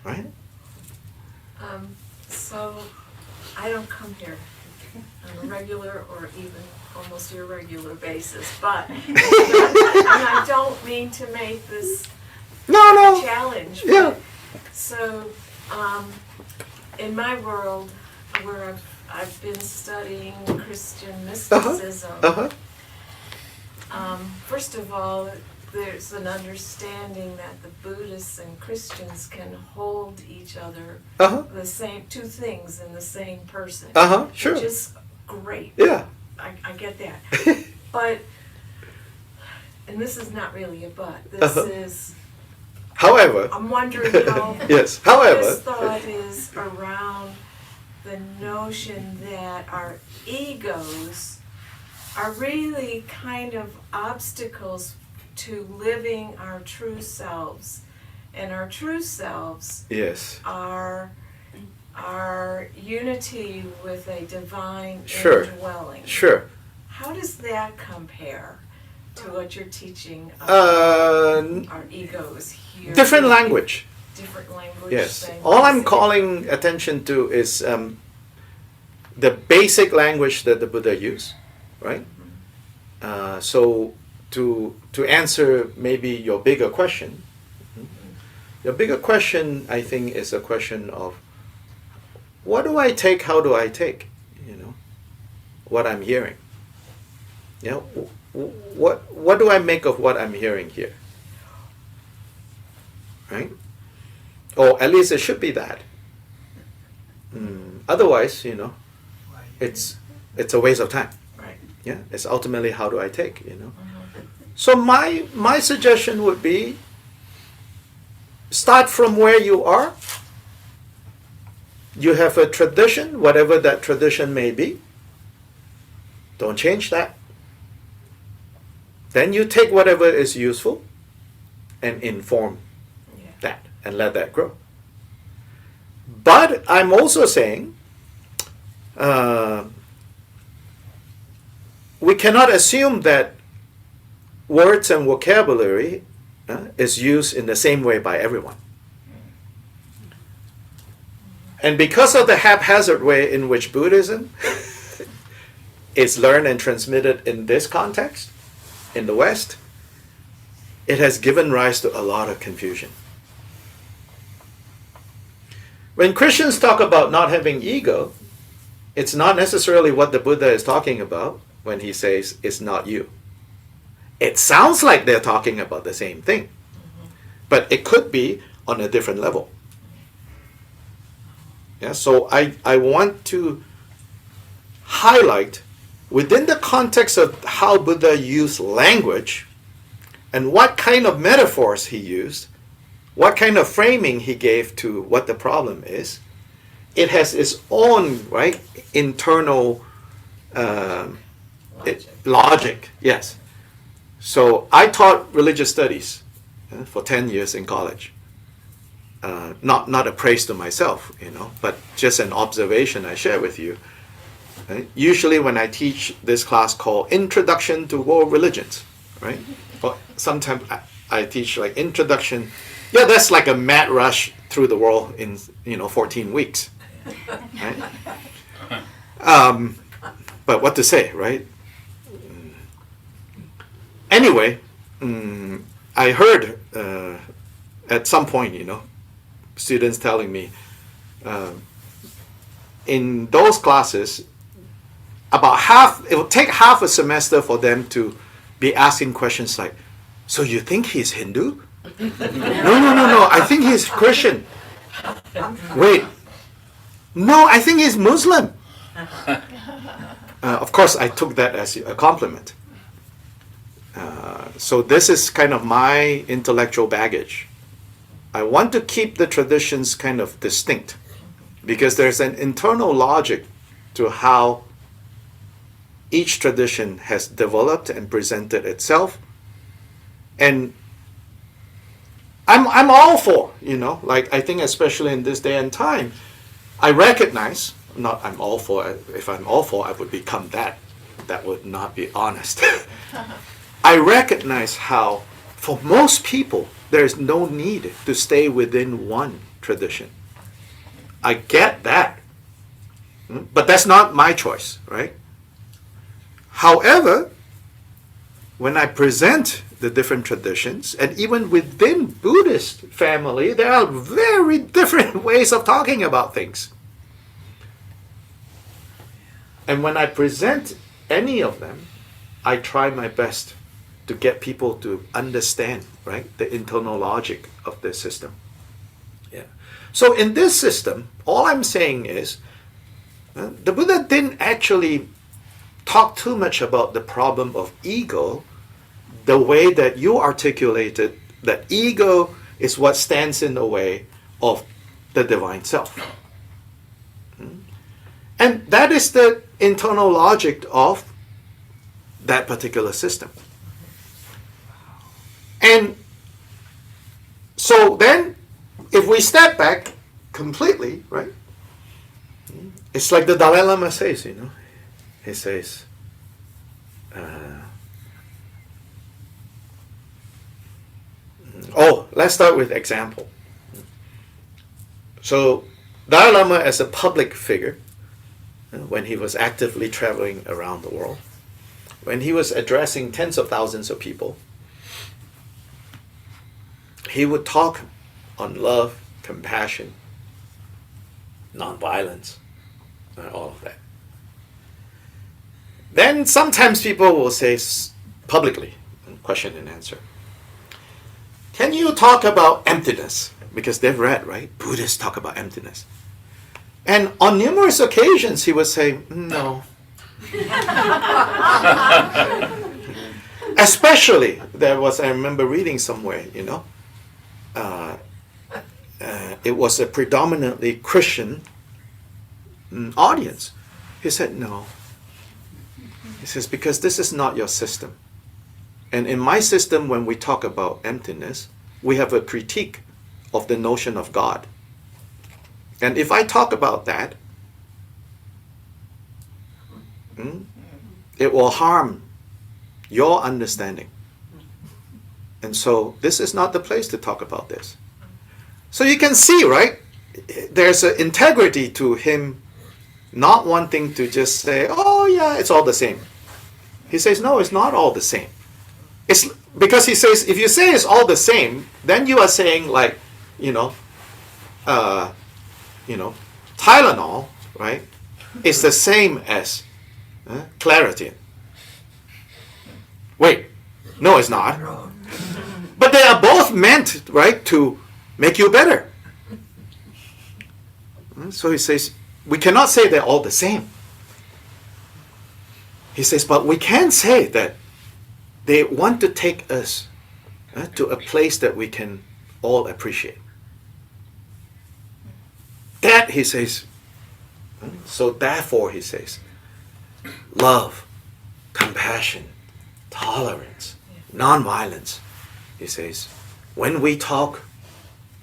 right? So I don't come here on a regular or even almost irregular basis, but and I don't mean to make this No. a challenge. Yeah. But, so in my world, where I've been studying Christian mysticism, first of all, there's an understanding that the Buddhists and Christians can hold each other the same two things in the same person. Sure. Which is great. Yeah. I get that. But, and this is not really a but, this is, However, I'm wondering how yes. However, this thought is around the notion that our egos are really kind of obstacles to living our true selves. And our true selves yes. are our unity with a divine Sure. indwelling. Sure. How does that compare to what you're teaching our egos here? Different language. Different language. Yes. same All I'm basic- calling attention to is the basic language that the Buddha used, right? So to answer maybe your bigger question, your bigger question, I think, is a question of what do I take? How do I take? You know, what I'm hearing. You know, what do I make of what I'm hearing here? Right? Or at least it should be that. Otherwise, you know, it's a waste of time. Right. Yeah, it's ultimately how do I take, you know. So my suggestion would be start from where you are. You have a tradition, whatever that tradition may be. Don't change that. Then you take whatever is useful and inform that and let that grow. But I'm also saying we cannot assume that words and vocabulary is used in the same way by everyone. And because of the haphazard way in which Buddhism is learned and transmitted in this context, in the West, it has given rise to a lot of confusion. When Christians talk about not having ego, it's not necessarily what the Buddha is talking about when he says it's not you. It sounds like they're talking about the same thing, but it could be on a different level. Yeah, so I want to highlight within the context of how Buddha used language and what kind of metaphors he used, what kind of framing he gave to what the problem is, it has its own, right, internal logic. Yes. So I taught religious studies for 10 years in college. Not a praise to myself, you know, but just an observation I share with you. Right? Usually when I teach this class called Introduction to World Religions, right? Or sometimes I teach like Introduction. Yeah, that's like a mad rush through the world in 14 weeks. Right? But what to say, right? Anyway, I heard at some point, students telling me in those classes, it will take half a semester for them to be asking questions like, so you think he's Hindu? No, I think he's Christian. Wait, no, I think he's Muslim. Of course, I took that as a compliment. So this is kind of my intellectual baggage. I want to keep the traditions kind of distinct because there's an internal logic to how each tradition has developed and presented itself. And I'm all for, like I think especially in this day and time, I recognize, not I'm all for, if I'm all for, I would become that. That would not be honest. I recognize how, for most people, there is no need to stay within one tradition. I get that. But that's not my choice, right? However, when I present the different traditions, and even within Buddhist family, there are very different ways of talking about things. And when I present any of them, I try my best to get people to understand, right, the internal logic of the system. Yeah. So in this system, all I'm saying is, the Buddha didn't actually talk too much about the problem of ego the way that you articulated, that ego is what stands in the way of the divine self. And that is the internal logic of that particular system. And so then, if we step back completely, right, it's like the Dalai Lama says, he says, let's start with example. So, Dalai Lama as a public figure, when he was actively traveling around the world, when he was addressing tens of thousands of people, he would talk on love, compassion, nonviolence, all of that. Then sometimes people will say publicly, question and answer, can you talk about emptiness? Because they've read, right? Buddhists talk about emptiness. And on numerous occasions he would say, no. Especially, I remember reading somewhere, it was a predominantly Christian audience. He said, no. He says, because this is not your system. And in my system, when we talk about emptiness, we have a critique of the notion of God. And if I talk about that, it will harm your understanding. And so this is not the place to talk about this. So you can see, right? There's an integrity to him not wanting to just say, oh yeah, it's all the same. He says, no, it's not all the same. It's because he says, if you say it's all the same, then you are saying like, Tylenol, right, is the same as Claritin. Wait, no, it's not. But they are both meant, right, to make you better. So he says, we cannot say they're all the same. He says, but we can say that they want to take us to a place that we can all appreciate. That, he says, so therefore, he says, love, compassion, tolerance, nonviolence. He says, when we talk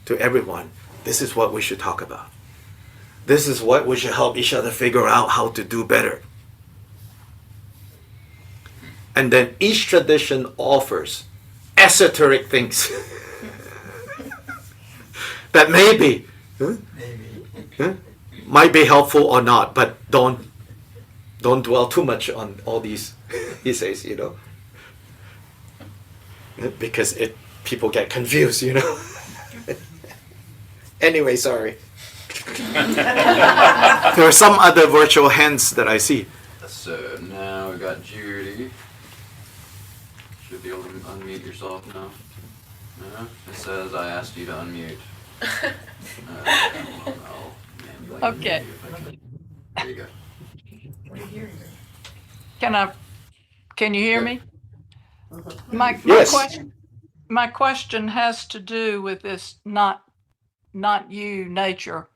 to everyone, this is what we should talk about. This is what we should help each other figure out how to do better. And then each tradition offers esoteric things that maybe might be helpful or not, but don't dwell too much on all these, he says, because people get confused, Anyway, sorry. There are some other virtual hands that I see. So now we got Judy. Should be able to unmute yourself now. No? It says I asked you to unmute. Okay. There you go. Can you hear me? Yes. My question has to do with this not you nature.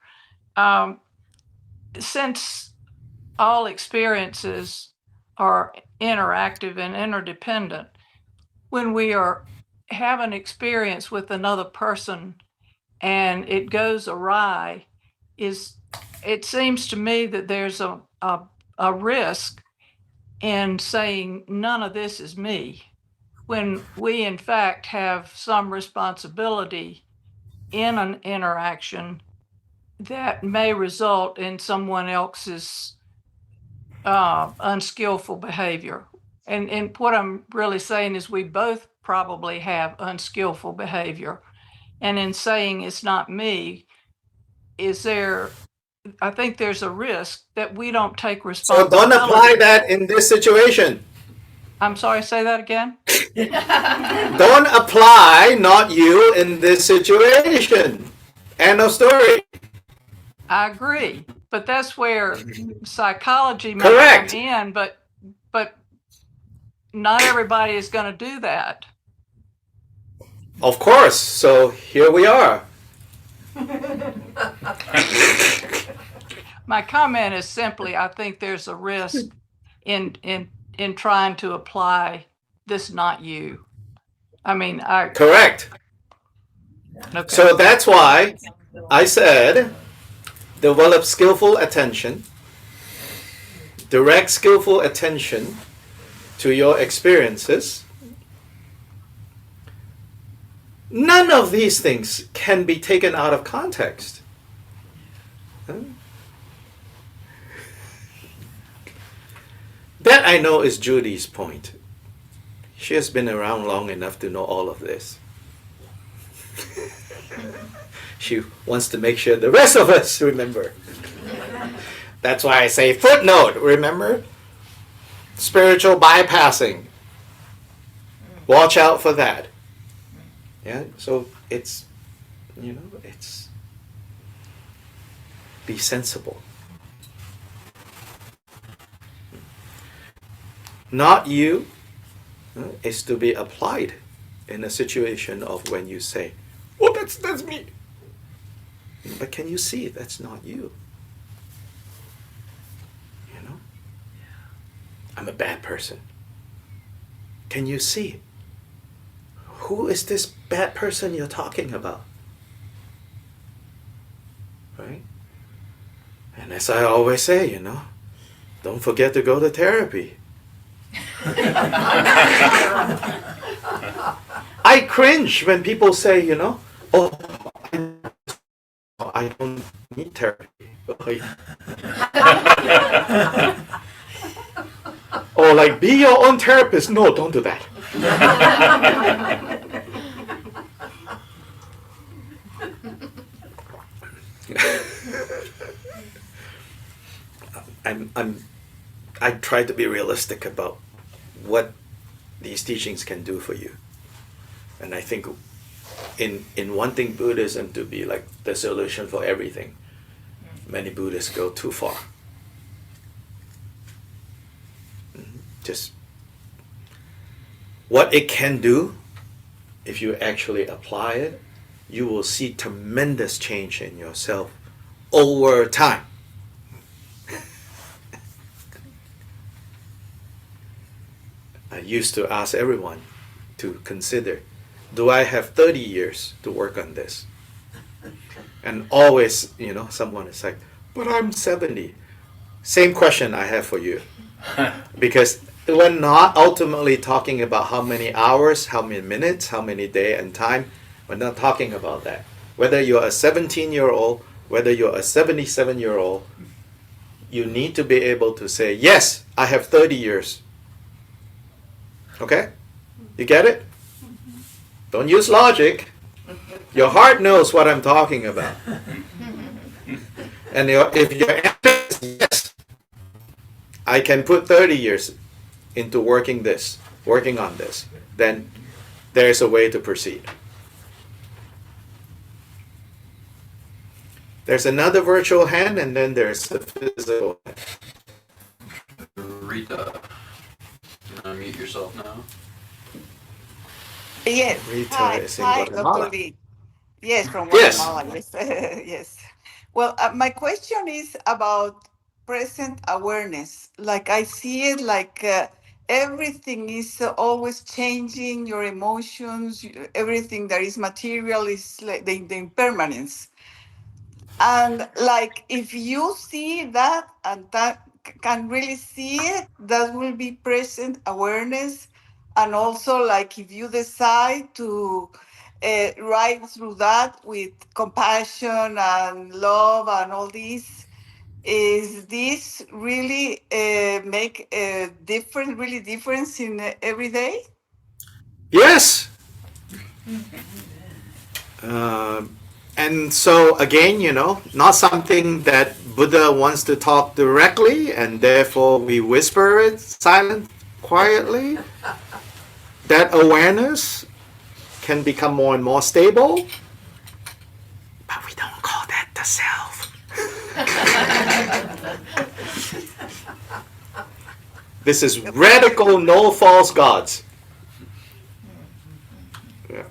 Since all experiences are interactive and interdependent, when we have an experience with another person and it goes awry, it seems to me that there's a risk in saying none of this is me, when we in fact have some responsibility in an interaction that may result in someone else's unskillful behavior. And what I'm really saying is we both probably have unskillful behavior. And in saying it's not me, I think there's a risk that we don't take So responsibility. don't apply that in this situation. I'm sorry, say that again? Don't apply not you in this situation. End of story. I agree. But that's where psychology may Correct. come in, but not everybody is going to do that. Of course. So here we are. My comment is simply, I think there's a risk in trying to apply this not you. I mean, Correct. okay. So that's why I said develop skillful attention, direct skillful attention to your experiences. None of these things can be taken out of context. That I know is Judy's point. She has been around long enough to know all of this. She wants to make sure the rest of us remember. That's why I say footnote, remember? Spiritual bypassing. Watch out for that. Yeah, so it's, it's be sensible. Not you is to be applied in a situation of when you say, "Oh, that's me." But can you see that's not you? I'm a bad person. Can you see? Who is this bad person you're talking about? Right? And as I always say, don't forget to go to therapy. I cringe when people say, "Oh, I don't need therapy." Or like, be your own therapist. No, don't do that. I try to be realistic about what these teachings can do for you. And I think in wanting Buddhism to be like the solution for everything, many Buddhists go too far. Just what it can do, if you actually apply it, you will see tremendous change in yourself over time. I used to ask everyone to consider, do I have 30 years to work on this? And always, someone is like, but I'm 70. Same question I have for you. Because we're not ultimately talking about how many hours, how many minutes, how many day and time. We're not talking about that. Whether you're a 17-year-old, whether you're a 77-year-old, you need to be able to say, yes, I have 30 years. Okay? You get it? Don't use logic. Your heart knows what I'm talking about. And if your answer is yes, I can put 30 years into working on this, then there's a way to proceed. There's another virtual hand, and then there's the physical hand. Rita, can you unmute yourself now? Yes. Rita Hi, is in hi, Guatemala. Dr. Lee. Yes, from Yes. Guatemala. Yes. Yes. Well, my question is about present awareness. Like I see it like everything is always changing, your emotions, everything that is material is like the impermanence. And like if you see that and that can really see it, that will be present awareness. And also like if you decide to right through that with compassion and love and all this. Is this really make a different, really difference in every day? Yes. And so again, not something that Buddha wants to talk directly, and therefore we whisper it silent, quietly. That awareness can become more and more stable, but we don't call that the self. This is radical no false gods. Yeah.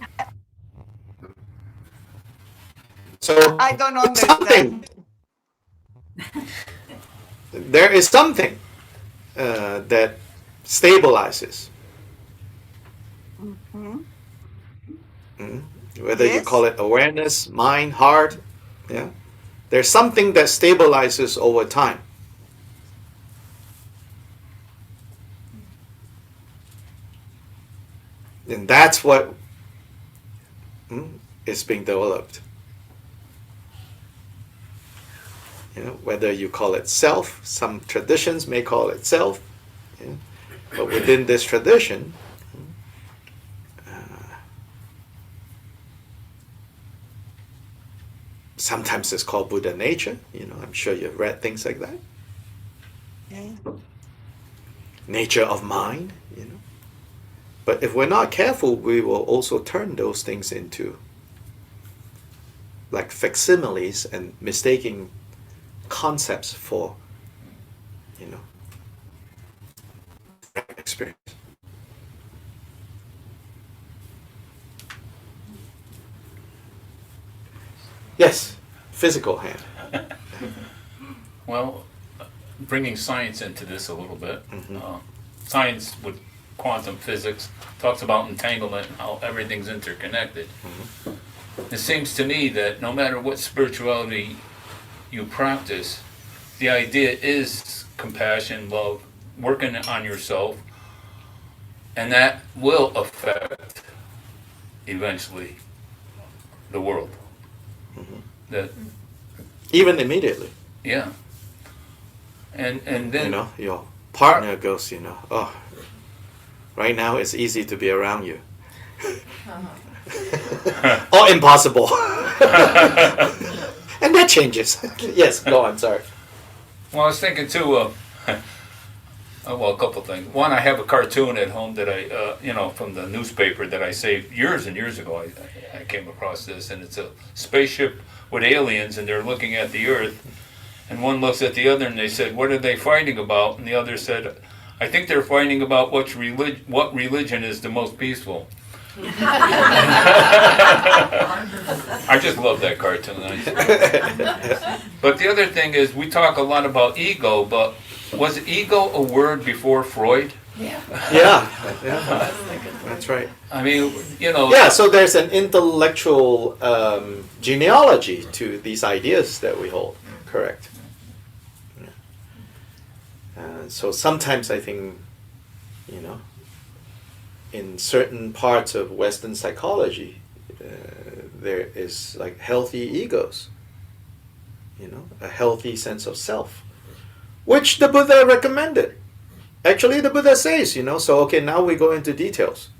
So I don't something. understand. There is something that stabilizes. Whether you Yes. call it awareness, mind, heart, yeah, there's something that stabilizes over time. And that's what is being developed. Whether you call it self, some traditions may call it self, but within this tradition, sometimes it's called Buddha nature. I'm sure you've read things like that. Yeah. Nature of mind. But if we're not careful, we will also turn those things into like facsimiles and mistaking concepts for, experience. Yes, physical hand. Well, bringing science into this a little bit, science with quantum physics talks about entanglement and how everything's interconnected. It seems to me that no matter what spirituality you practice, the idea is compassion, love, working on yourself, and that will affect eventually the world. That Even immediately. yeah, and then Your partner goes, oh, right now it's easy to be around you. Or impossible. And that changes. Yes, go on, sorry. Well, I was thinking too. Well, a couple things. One, I have a cartoon at home that I, from the newspaper that I saved years and years ago. I came across this, and it's a spaceship with aliens, and they're looking at the Earth, and one looks at the other, and they said, "What are they fighting about?" And the other said, "I think they're fighting about what religion is the most peaceful." I just love that cartoon. But the other thing is, we talk a lot about ego, but was ego a word before Freud? Yeah, that's right. I mean, Yeah, so there's an intellectual genealogy to these ideas that we hold. Correct. So sometimes I think, in certain parts of Western psychology, there is like healthy egos, a healthy sense of self, which the Buddha recommended. Actually, the Buddha says, so okay, now we go into details.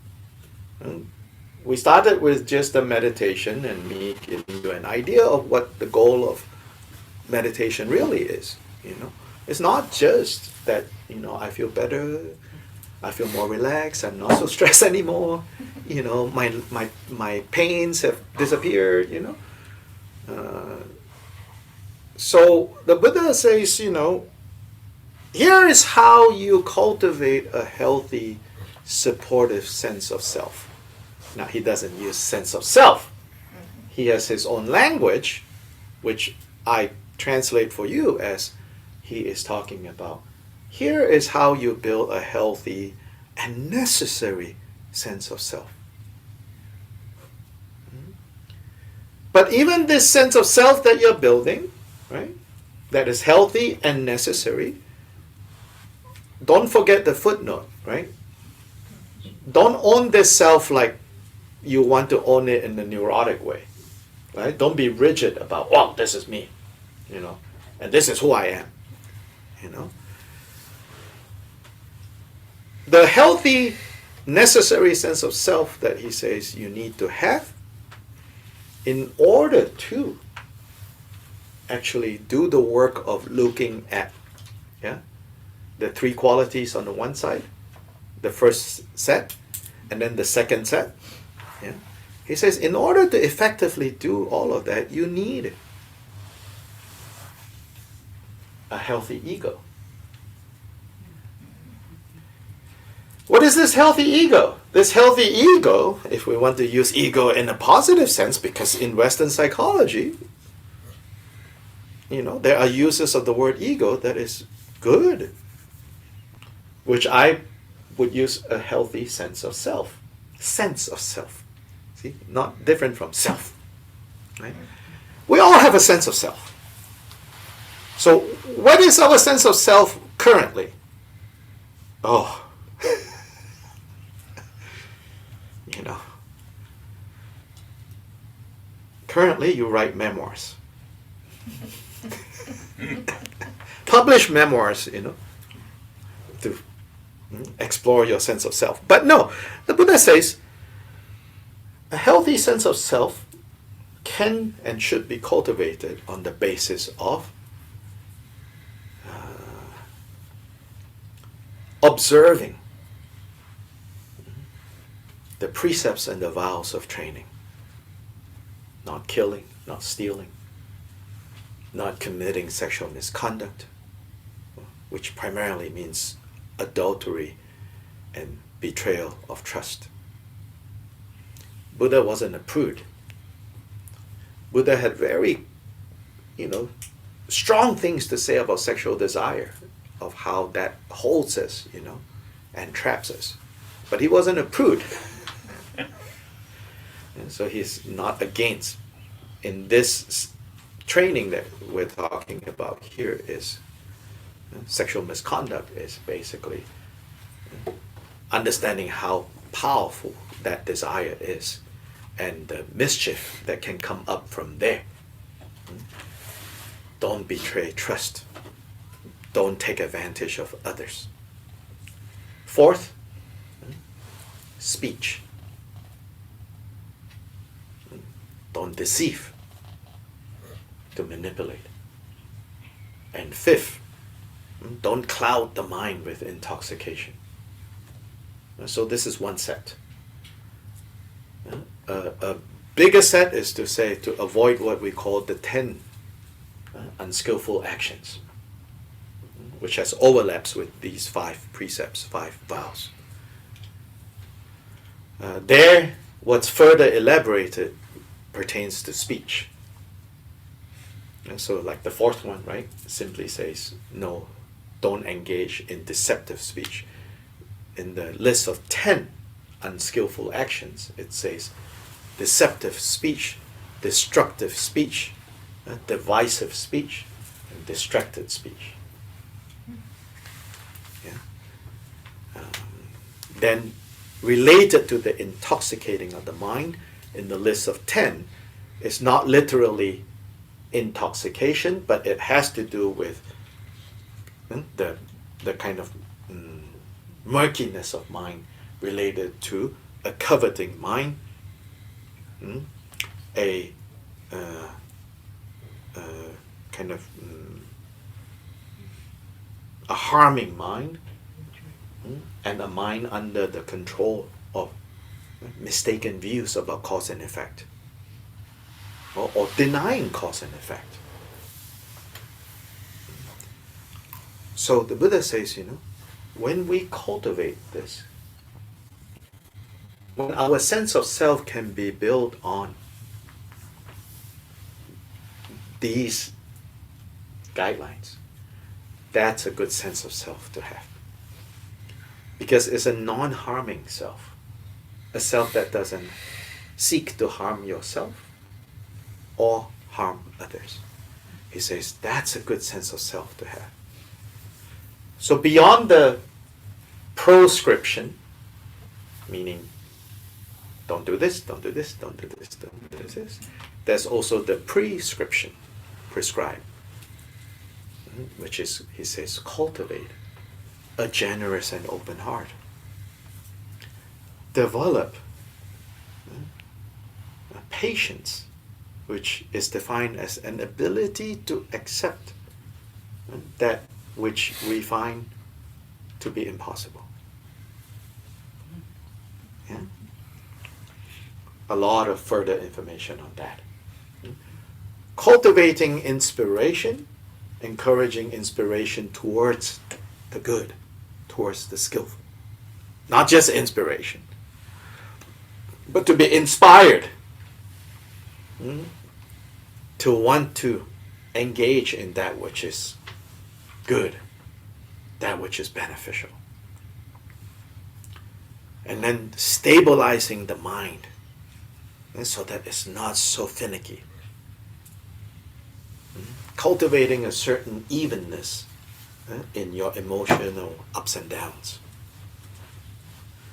We started with just a meditation and me giving you an idea of what the goal of meditation really is. It's not just that, I feel better, I feel more relaxed, I'm not so stressed anymore, my pains have disappeared, So the Buddha says, here is how you cultivate a healthy, supportive sense of self. Now, he doesn't use sense of self. He has his own language, which I translate for you as he is talking about. Here is how you build a healthy and necessary sense of self. But even this sense of self that you're building, right, that is healthy and necessary, don't forget the footnote, right? Don't own this self like you want to own it in the neurotic way, right? Don't be rigid about, well, this is me, and this is who I am, The healthy, necessary sense of self that he says you need to have in order to actually do the work of looking at the three qualities on the one side, the first set, and then the second set. He says in order to effectively do all of that, you need a healthy ego. What is this healthy ego? This healthy ego, if we want to use ego in a positive sense, because in Western psychology, there are uses of the word ego that is good, which I would use a healthy sense of self. Sense of self. See? Not different from self. Right? We all have a sense of self. So what is our sense of self currently? Oh, currently you write memoirs. Publish memoirs, to explore your sense of self. But no, the Buddha says a healthy sense of self can and should be cultivated on the basis of observing the precepts and the vows of training. Not killing, not stealing, not committing sexual misconduct, which primarily means adultery and betrayal of trust. Buddha wasn't a prude. Buddha had very, strong things to say about sexual desire, of how that holds us, and traps us. But he wasn't a prude. And so he's not against. In this training that we're talking about here is sexual misconduct is basically understanding how powerful that desire is and the mischief that can come up from there. Don't betray trust. Don't take advantage of others. Fourth, speech. Don't deceive, to manipulate. And fifth, don't cloud the mind with intoxication. So this is one set. A bigger set is to say to avoid what we call the 10 unskillful actions, which has overlaps with these 5 precepts, 5 vows. There, what's further elaborated pertains to speech. And so like the fourth one, right, simply says, no, don't engage in deceptive speech. In the list of 10 unskillful actions, it says deceptive speech, destructive speech, divisive speech, and distracted speech. Then related to the intoxicating of the mind, in the list of 10, is not literally intoxication, but it has to do with the kind of murkiness of mind related to a coveting mind, a kind of a harming mind, and a mind under the control of mistaken views about cause and effect, or denying cause and effect. So the Buddha says, when we cultivate this, when our sense of self can be built on these guidelines, that's a good sense of self to have. Because it's a non-harming self. A self that doesn't seek to harm yourself or harm others. He says that's a good sense of self to have. So beyond the proscription, meaning Don't do this, don't do this, don't do this, don't do this. There's also the prescribe, which is, he says, cultivate a generous and open heart. Develop patience, which is defined as an ability to accept that which we find to be impossible. Yeah? A lot of further information on that. Cultivating inspiration, encouraging inspiration towards the good, towards the skillful. Not just inspiration, but to be inspired, to want to engage in that which is good, that which is beneficial. And then stabilizing the mind, and so that it's not so finicky. Cultivating a certain evenness in your emotional ups and downs.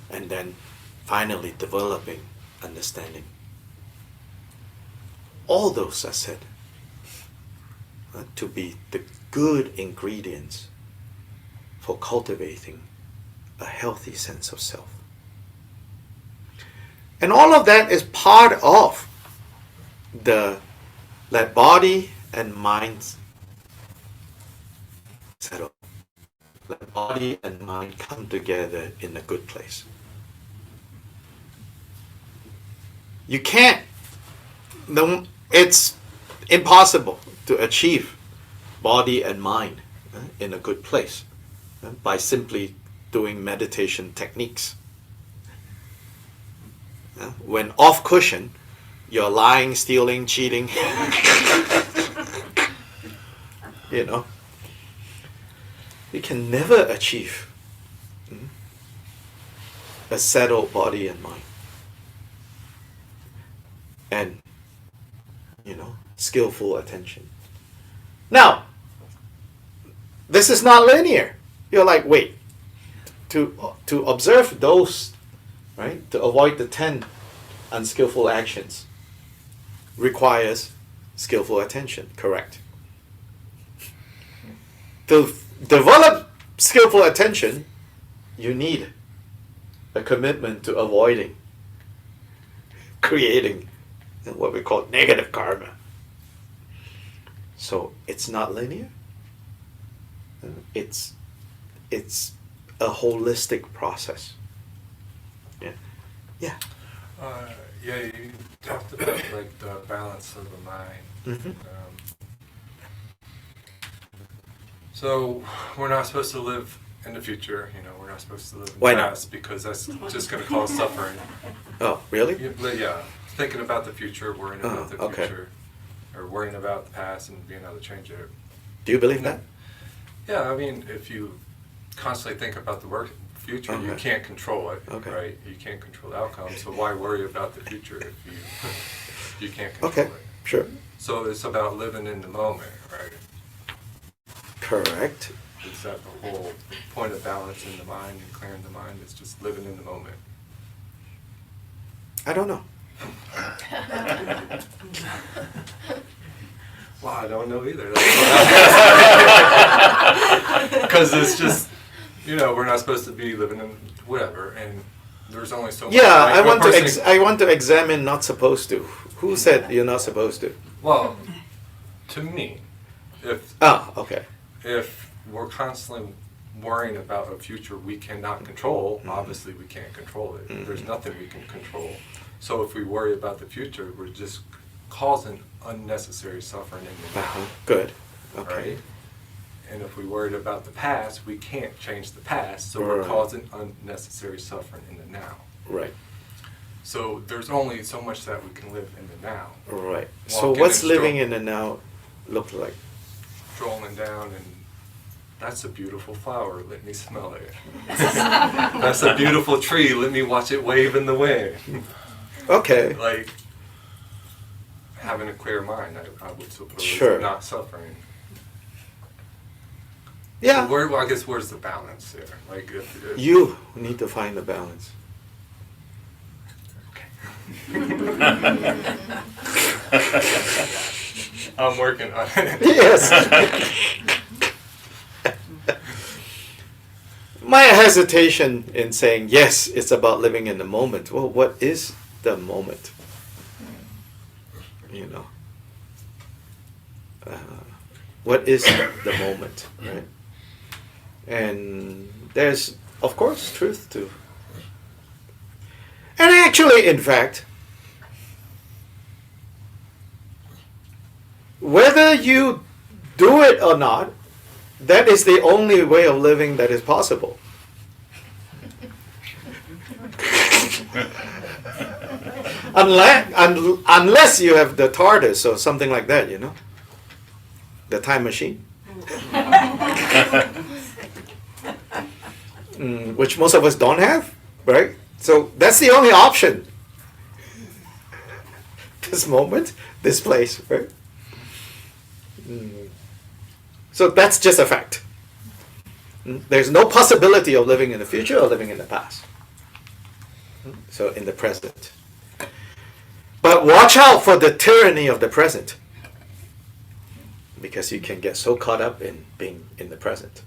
And then finally developing understanding. All those are said to be the good ingredients for cultivating a healthy sense of self. And all of that is part of let body and mind settle. Let body and mind come together in a good place. You can't, it's impossible to achieve body and mind in a good place by simply doing meditation techniques. When off cushion, you're lying, stealing, cheating, you can never achieve a settled body and mind. And, skillful attention. Now, this is not linear. You're like, wait, to observe those, right, to avoid the 10 unskillful actions requires skillful attention, correct? To develop skillful attention, you need a commitment to avoiding creating what we call negative karma. So it's not linear. It's a holistic process. Yeah. Yeah. Yeah, you talked about like the balance of the mind. Mm-hmm. So we're not supposed to live in the future. We're not supposed to live in Why the not? past because that's just going to cause suffering. Oh, really? Yeah, thinking about the future, worrying about the okay. future, or worrying about the past and being able to change it. Do you believe that? Yeah, I mean, if you constantly think about the future, you Okay. can't control it, Okay. right? You can't control the outcome, so why worry about the future if you can't control Okay, it? sure. So it's about living in the moment, right? Correct. It's that the whole point of balance in the mind and clearing the mind is just living in the moment. I don't know. Well, I don't know either. Because it's just, we're not supposed to be living in whatever, and there's only so much. Yeah, like, I one want to person- I want to examine not supposed to. Who said you're not supposed to? Well, to me, if Okay. we're constantly worrying about a future we cannot control, obviously we can't control it. There's nothing we can control. So if we worry about the future, we're just causing unnecessary suffering in the now. Good. Okay. Right? And if we worried about the past, we can't change the past, so we're Right. causing unnecessary suffering in the now. Right. So there's only so much that we can live in the now. Right. So Walking what's and living stroll- in the now look like? Strolling down and that's a beautiful flower, let me smell it. That's a beautiful tree, let me watch it wave in the wind. Okay. Like having a clear mind, I would suppose, Sure. not suffering. Yeah. So I guess where's the balance there? Like if You need to find the balance. I'm working on it. Yes. My hesitation in saying, yes, it's about living in the moment. Well, what is the moment? You know? What is the moment, right? And there's, of course, truth to. And actually, in fact, whether you do it or not, that is the only way of living that is possible. Unless you have the TARDIS or something like that, you know, the time machine, which most of us don't have, right? So that's the only option. This moment, this place, right? So that's just a fact. There's no possibility of living in the future or living in the past. So in the present. But watch out for the tyranny of the present. Because you can get so caught up in being in the present.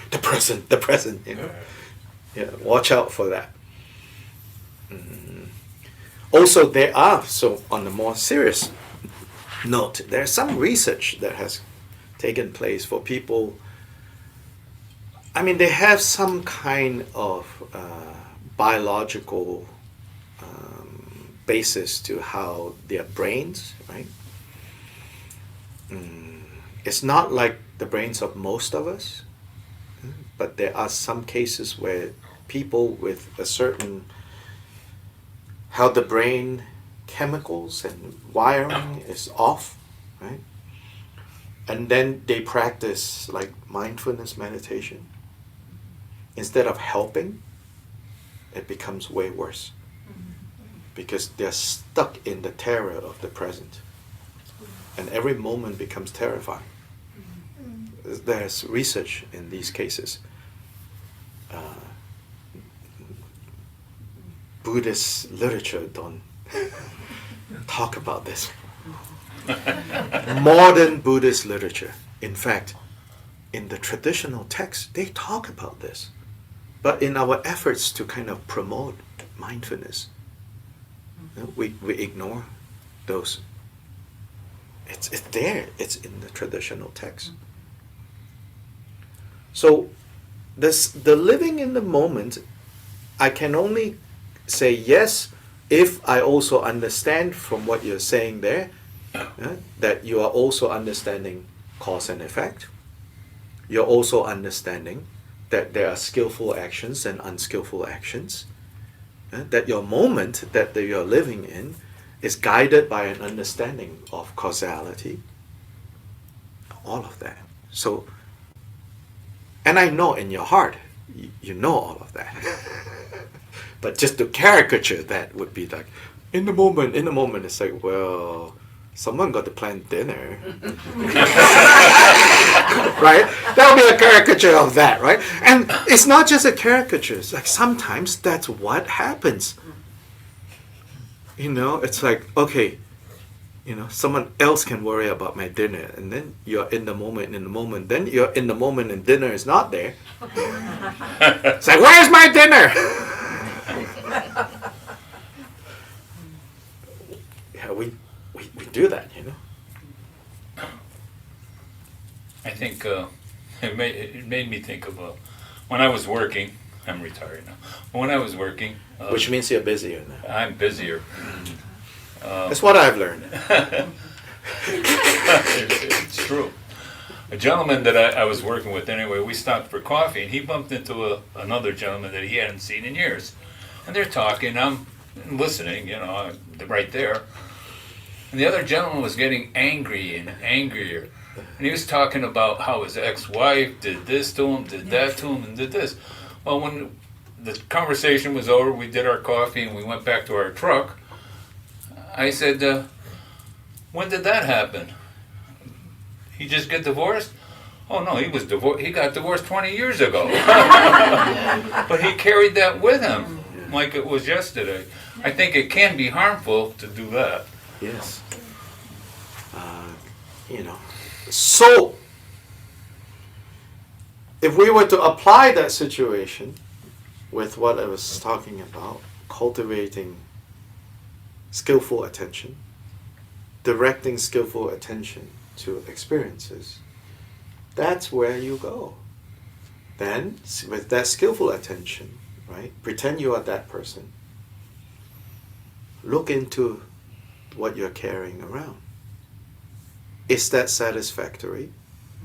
The present, you know. Yeah, watch out for that. Also, there are, so on a more serious note, there's some research that has taken place for people. I mean, they have some kind of biological basis to how their brains, right? It's not like the brains of most of us, but there are some cases where people with a certain, how the brain chemicals and wiring is off, right? And then they practice like mindfulness meditation. Instead of helping, it becomes way worse. Because they're stuck in the terror of the present. And every moment becomes terrifying. There's research in these cases. Buddhist literature don't talk about this. Modern Buddhist literature, in fact, in the traditional text, they talk about this. But in our efforts to kind of promote mindfulness, we ignore those. It's there. It's in the traditional text. So the living in the moment, I can only say yes if I also understand from what you're saying there that you are also understanding cause and effect. You're also understanding that there are skillful actions and unskillful actions. That your moment that you're living in is guided by an understanding of causality. All of that. So, and I know in your heart, you know all of that. But just to caricature that would be like, in the moment, it's like, well, someone got to plan dinner. Right? That would be a caricature of that, right? And it's not just a caricature. It's like sometimes that's what happens. You know, it's like, okay, you know, someone else can worry about my dinner. And then you're in the moment, then you're in the moment and dinner is not there. It's like, where's my dinner? Yeah, we do that, you know. I think it made me think of when I was working. I'm retired now. But when I was working, Which means you're busier now. I'm busier. That's what I've learned. It's true. A gentleman that I was working with anyway, we stopped for coffee, and he bumped into another gentleman that he hadn't seen in years. And they're talking, I'm listening, you know, right there. And the other gentleman was getting angry and angrier. And he was talking about how his ex-wife did this to him, did that to him, and did this. Well, when the conversation was over, we did our coffee and we went back to our truck. I said, when did that happen? He just get divorced? Oh no, he was divorced. He got divorced 20 years ago. But he carried that with him like it was yesterday. I think it can be harmful to do that. Yes. So if we were to apply that situation with what I was talking about, cultivating skillful attention, directing skillful attention to experiences, that's where you go. Then, with that skillful attention, right, pretend you are that person. Look into what you're carrying around. Is that satisfactory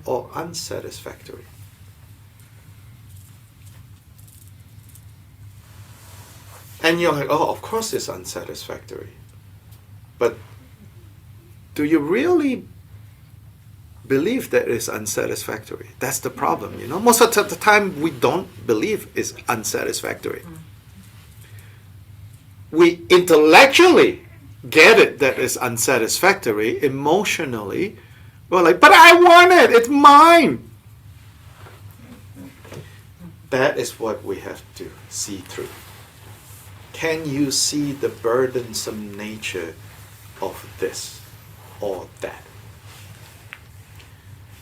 or unsatisfactory? And you're like, oh, of course it's unsatisfactory. But do you really believe that it's unsatisfactory? That's the problem, Most of the time we don't believe it's unsatisfactory. We intellectually get it that it's unsatisfactory. Emotionally, we're like, but I want it, it's mine. That is what we have to see through. Can you see the burdensome nature of this or that?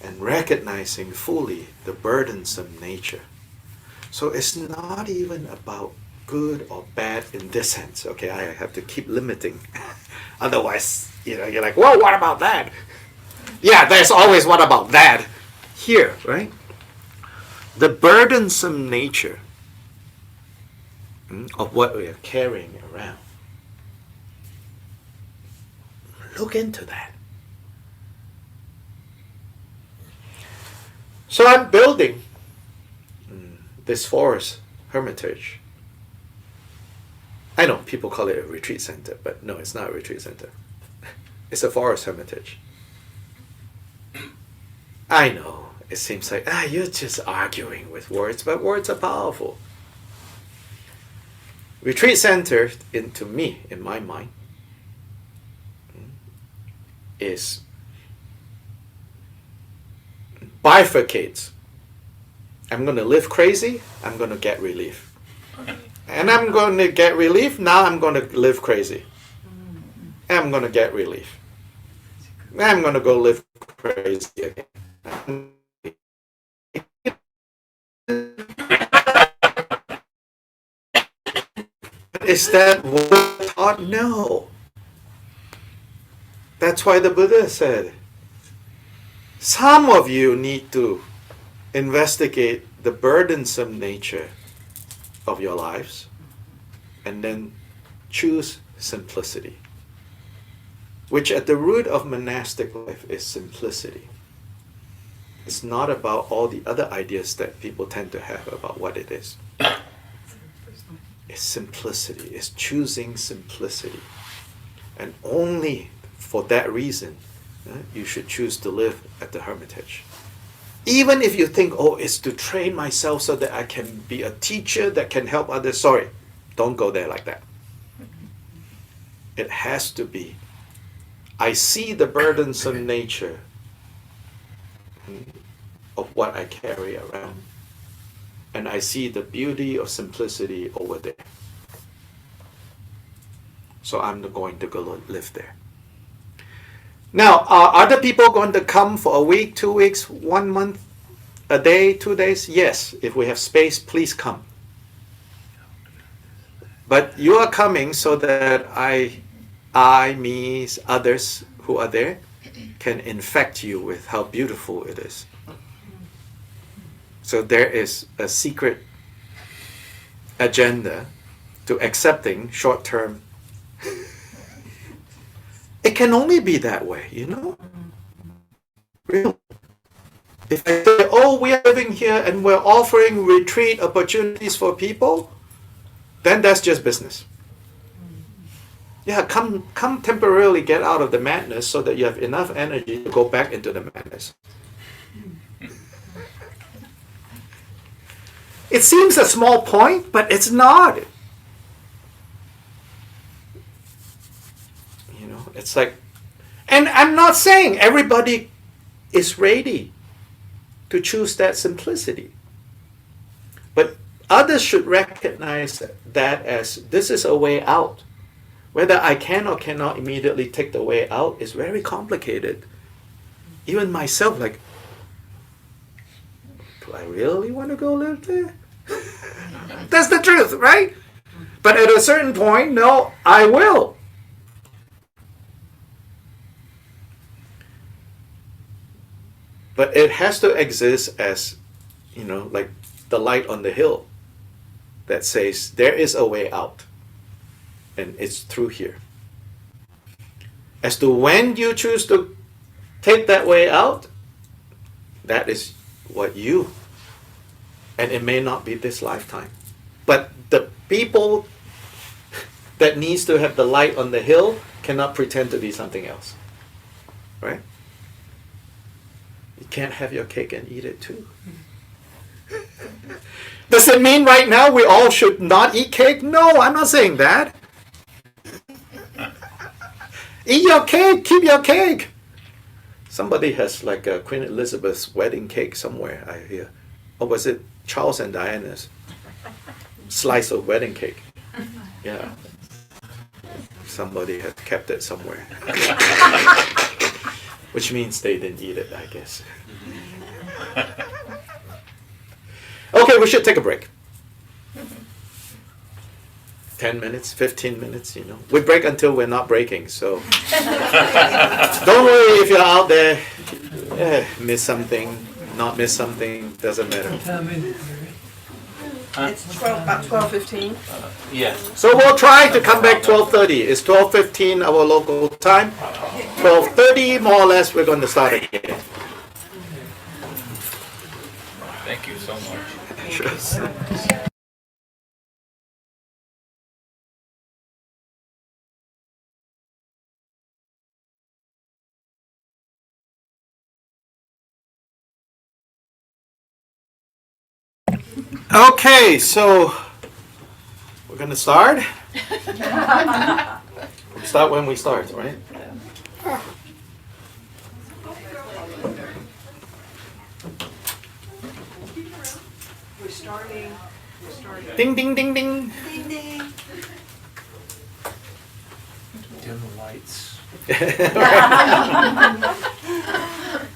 And recognizing fully the burdensome nature. So it's not even about good or bad in this sense. Okay, I have to keep limiting. Otherwise, you're like, whoa, what about that? Yeah, there's always what about that here, right? The burdensome nature of what we are carrying around. Look into that. So I'm building this forest hermitage. I know people call it a retreat center, but no, it's not a retreat center. It's a forest hermitage. I know, it seems like, you're just arguing with words, but words are powerful. Retreat center, to me, in my mind, is bifurcates. I'm going to live crazy, I'm going to get relief. And I'm going to get relief, now I'm going to live crazy. And I'm going to get relief. And I'm going to go live crazy again. Is that what I taught? No. That's why the Buddha said, some of you need to investigate the burdensome nature of your lives and then choose simplicity, which at the root of monastic life is simplicity. It's not about all the other ideas that people tend to have about what it is. It's simplicity. It's choosing simplicity. And only for that reason, you should choose to live at the hermitage. Even if you think, it's to train myself so that I can be a teacher that can help others. Sorry, don't go there like that. It has to be, I see the burdensome nature of what I carry around. And I see the beauty of simplicity over there. So I'm going to go live there. Now, are other people going to come for a week, 2 weeks, 1 month, a day, 2 days? Yes. If we have space, please come. But you are coming so that me, others who are there, can infect you with how beautiful it is. So there is a secret agenda to accepting short-term. It can only be that way, Really. If I say, we are living here and we're offering retreat opportunities for people, then that's just business. Yeah, come temporarily get out of the madness so that you have enough energy to go back into the madness. It seems a small point, but it's not. It's like, and I'm not saying everybody is ready to choose that simplicity. But others should recognize that as this is a way out. Whether I can or cannot immediately take the way out is very complicated. Even myself, like, do I really want to go live there? That's the truth, right? But at a certain point, no, I will. But it has to exist as, like the light on the hill that says there is a way out. And it's through here. As to when you choose to take that way out, that is what you, and it may not be this lifetime. But the people that needs to have the light on the hill cannot pretend to be something else. Right? You can't have your cake and eat it too. Does it mean right now we all should not eat cake? No, I'm not saying that. Eat your cake, keep your cake. Somebody has like a Queen Elizabeth's wedding cake somewhere, I hear. Or was it Charles and Diana's slice of wedding cake? Yeah. Somebody has kept it somewhere. Which means they didn't eat it, I guess. Okay, we should take a break. 10 minutes, 15 minutes, We break until we're not breaking, so. Don't worry if you're out there, miss something, not miss something, doesn't matter. It's about 12:15. Yeah. So we'll try to come back 12:30. It's 12:15 our local time. 12:30, more or less, we're going to start again. Thank you so much. Sure. Okay, so we're going to start. We start when we start, right? We're starting. Ding, ding, ding, ding. Dim the lights.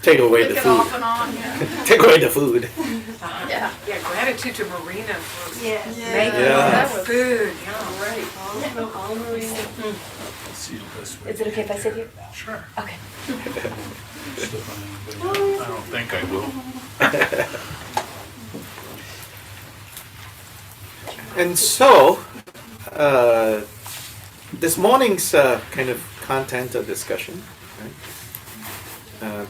Take away the Click it food. off and on, yeah. Take away the food. Yeah. Yeah, gratitude to Marina for Making Yeah. that food. Yeah, right. All Marina. See the best way. Is it okay if I sit here? Sure. Okay. I don't think I will. And so, this morning's kind of content of discussion, right?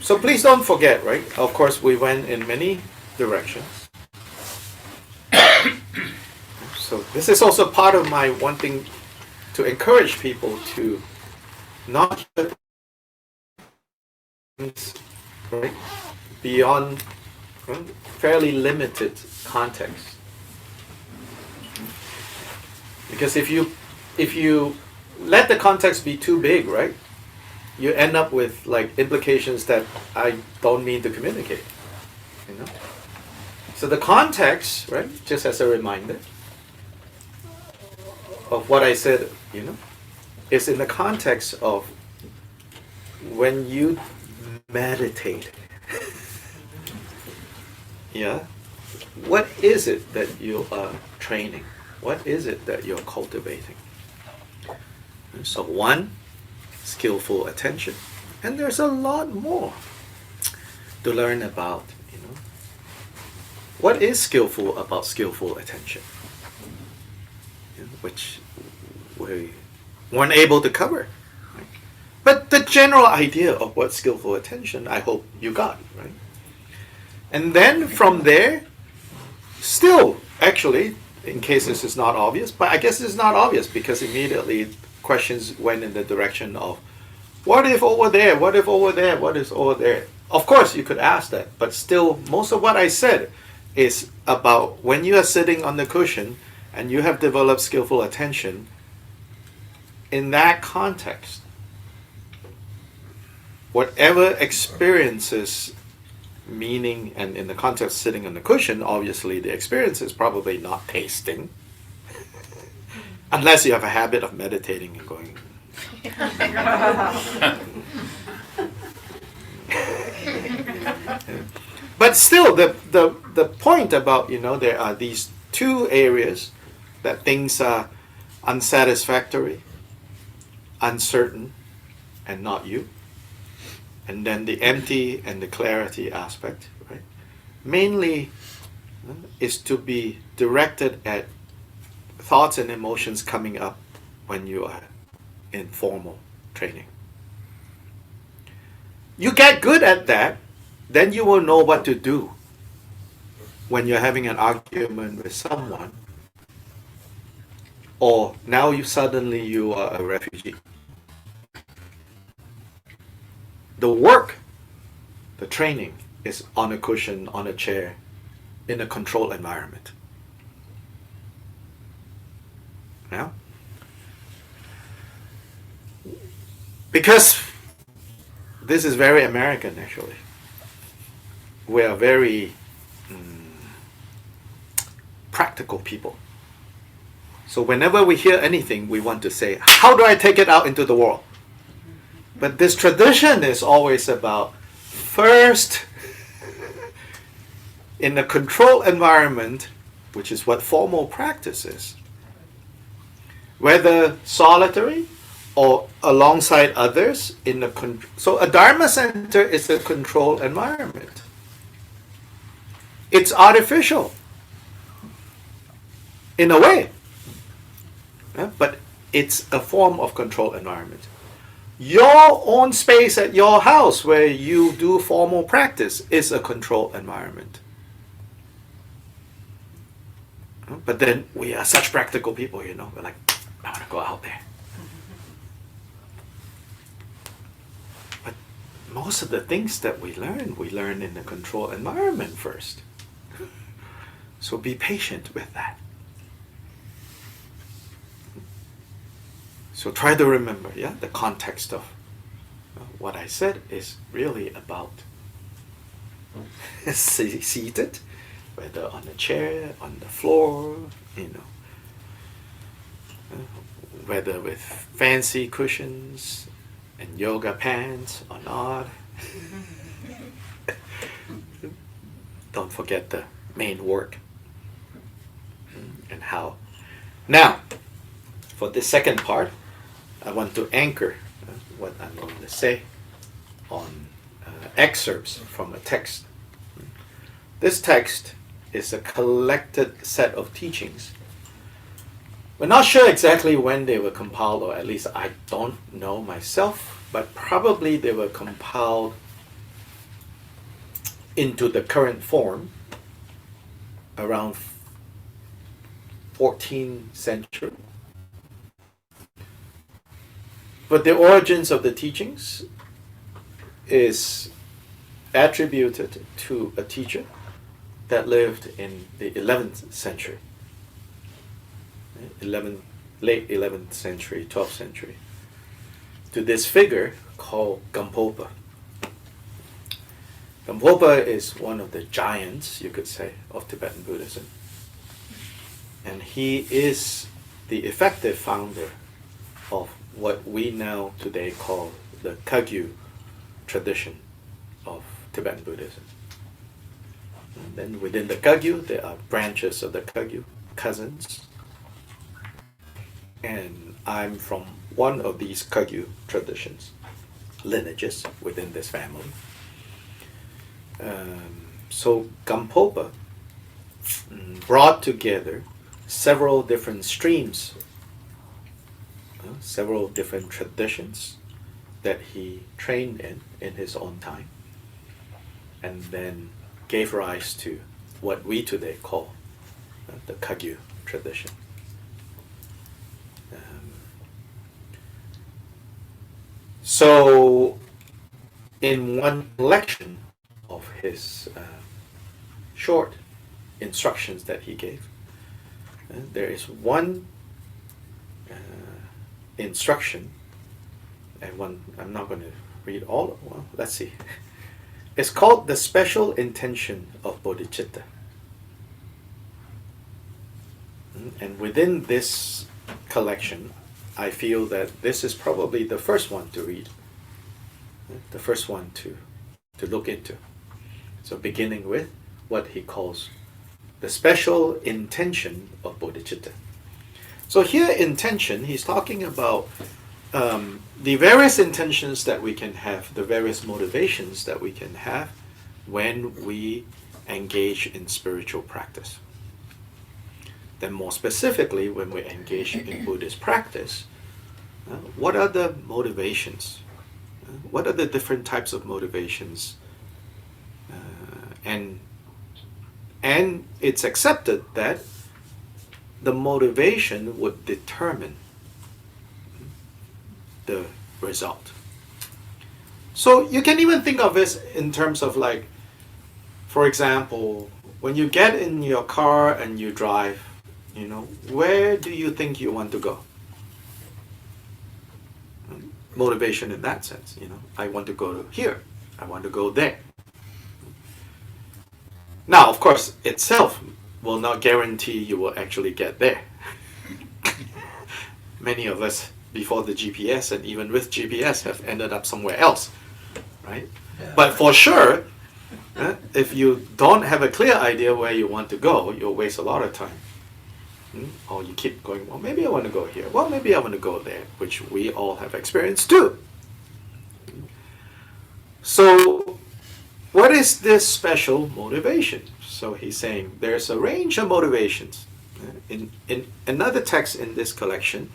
So please don't forget, right? Of course, we went in many directions. So this is also part of my wanting to encourage people to not right beyond fairly limited context. Because if you let the context be too big, right, you end up with like implications that I don't mean to communicate. So the context, right, just as a reminder of what I said, is in the context of when you meditate. Yeah, what is it that you are training? What is it that you're cultivating? So one, skillful attention. And there's a lot more to learn about, What is skillful about skillful attention? Which we weren't able to cover. Right? But the general idea of what skillful attention, I hope you got, right? And then from there, still, actually, in case this is not obvious, but I guess it's not obvious because immediately questions went in the direction of, what if over there, what if over there, what is over there? Of course, you could ask that, but still, most of what I said is about when you are sitting on the cushion and you have developed skillful attention, in that context, whatever experiences meaning, and in the context of sitting on the cushion, obviously the experience is probably not tasting, unless you have a habit of meditating and going. But still, the point about, there are these two areas that things are unsatisfactory, uncertain, and not you. And then the empty and the clarity aspect, right? Mainly is to be directed at thoughts and emotions coming up when you are in formal training. You get good at that, then you will know what to do when you're having an argument with someone, or now you are a refugee. The work, the training, is on a cushion, on a chair, in a controlled environment. Now, because this is very American, actually. We are very practical people. So whenever we hear anything, we want to say, how do I take it out into the world? But this tradition is always about first, in a controlled environment, which is what formal practice is, whether solitary or alongside others, so a Dharma center is a controlled environment. It's artificial, in a way, but it's a form of controlled environment. Your own space at your house where you do formal practice is a controlled environment. But then we are such practical people, we're like, I want to go out there. But most of the things that we learn in a controlled environment first. So be patient with that. So try to remember, the context of what I said is really about seated, whether on a chair, on the floor, whether with fancy cushions and yoga pants or not. Don't forget the main work and how. Now, for the second part, I want to anchor what I'm going to say on excerpts from a text. This text is a collected set of teachings. We're not sure exactly when they were compiled, or at least I don't know myself, but probably they were compiled into the current form around 14th century. But the origins of the teachings is attributed to a teacher that lived in the 11th century. Late 11th century, 12th century. To this figure called Gampopa. Gampopa is one of the giants, you could say, of Tibetan Buddhism. And he is the effective founder of what we now today call the Kagyu tradition of Tibetan Buddhism. And then within the Kagyu, there are branches of the Kagyu, cousins. And I'm from one of these Kagyu traditions, lineages within this family. So Gampopa brought together several different streams, several different traditions that he trained in his own time, and then gave rise to what we today call the Kagyu tradition. So in one collection of his short instructions that he gave, there is one instruction, and one, I'm not going to read all of them, well, let's see. It's called the special intention of bodhicitta. And within this collection, I feel that this is probably the first one to read, the first one to look into. So beginning with what he calls the special intention of bodhicitta. So here intention, he's talking about the various intentions that we can have, the various motivations that we can have when we engage in spiritual practice. Then more specifically, when we engage in Buddhist practice, what are the motivations? What are the different types of motivations? And it's accepted that the motivation would determine the result. So you can even think of this in terms of like, for example, when you get in your car and you drive, you know, where do you think you want to go? Motivation in that sense, you know, I want to go to here, I want to go there. Now, of course, itself will not guarantee you will actually get there. Many of us, before the GPS and even with GPS, have ended up somewhere else, right? Yeah. But for sure, if you don't have a clear idea where you want to go, you'll waste a lot of time. Or you keep going, well, maybe I want to go here. Well, maybe I want to go there, which we all have experienced too. So, what is this special motivation? So he's saying there's a range of motivations. In another text in this collection,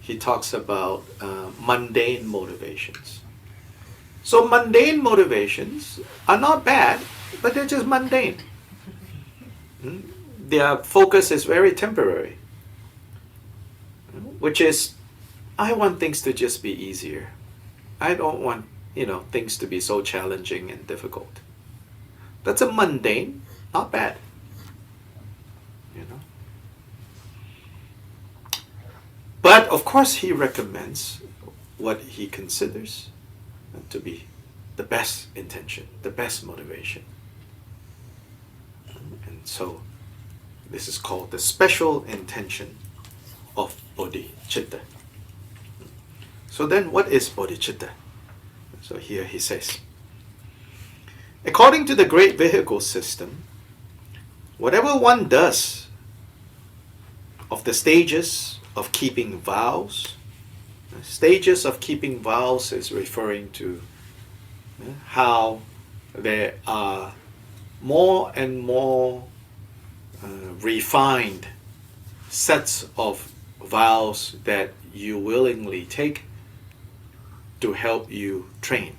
he talks about mundane motivations. So mundane motivations are not bad, but they're just mundane. Their focus is very temporary, which is, I want things to just be easier. I don't want, things to be so challenging and difficult. That's a mundane, not bad. But of course he recommends what he considers to be the best intention, the best motivation. And so this is called the special intention of bodhicitta. So then what is bodhicitta? So here he says, according to the great vehicle system, whatever one does of the stages of keeping vows, stages of keeping vows is referring to how there are more and more refined sets of vows that you willingly take to help you train.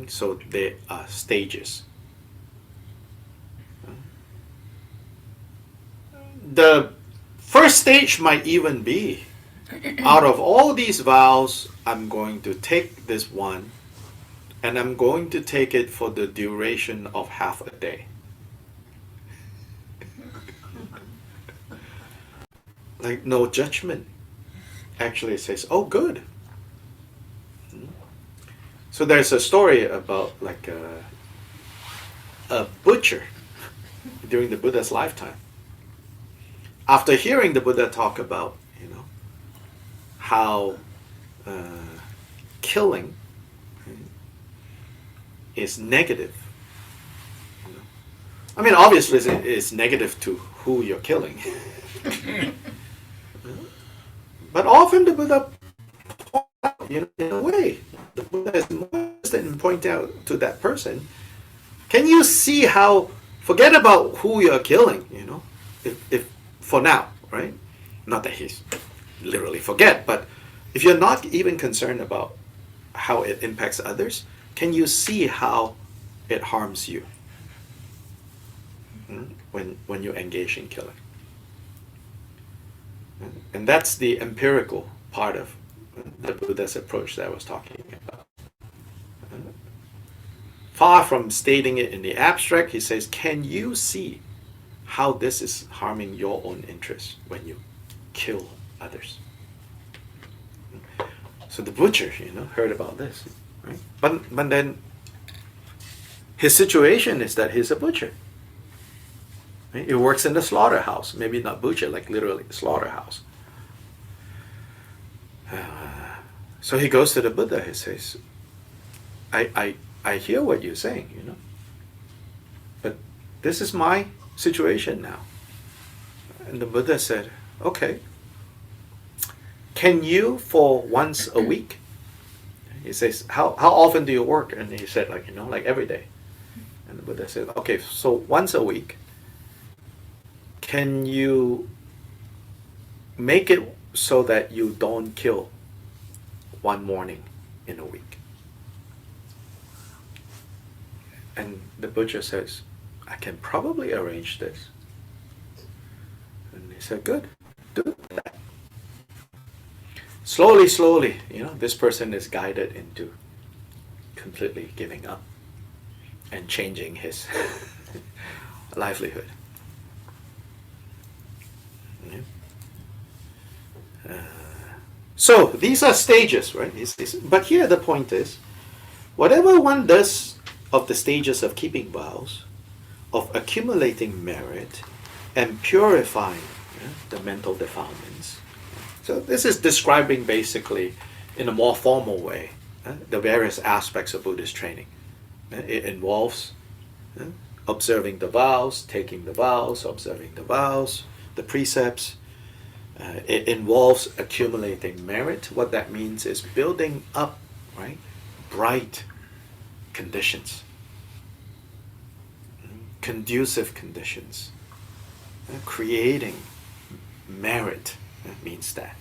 So there are stages. The first stage might even be, out of all these vows, I'm going to take this one, and I'm going to take it for the duration of half a day. Like no judgment. Actually it says, oh good. So there's a story about like a butcher during the Buddha's lifetime. After hearing the Buddha talk about, how killing is negative. I mean, obviously it's negative to who you're killing. But often the Buddha point out, in a way, the Buddha is more interested in pointing out to that person, can you see how, forget about who you're killing, if for now, right? Not that he's literally forget, but if you're not even concerned about how it impacts others, can you see how it harms you when you engage in killing? And that's the empirical part of the Buddha's approach that I was talking about. Far from stating it in the abstract, he says, can you see how this is harming your own interests when you kill others? So the butcher, heard about this, right? But then His situation is that he's a butcher. Right? He works in the slaughterhouse. Maybe not butcher, like literally slaughterhouse. So he goes to the Buddha. He says, I hear what you're saying, you know. But this is my situation now. And the Buddha said, okay. Can you for once a week? He says, how often do you work? And he said, like, you know, like every day. And the Buddha said, okay, so once a week, can you make it so that you don't kill one morning in a week? And the butcher says, I can probably arrange this. And he said, good, do that. Slowly, you know, this person is guided into completely giving up and changing his livelihood. Yeah. So these are stages, right? But here the point is, whatever one does of the stages of keeping vows, of accumulating merit, and purifying the mental defilements. So this is describing basically, in a more formal way, the various aspects of Buddhist training. It involves observing the vows, taking the vows, observing the vows, the precepts. It involves accumulating merit. What that means is building up, right, bright conditions, conducive conditions, creating merit means that.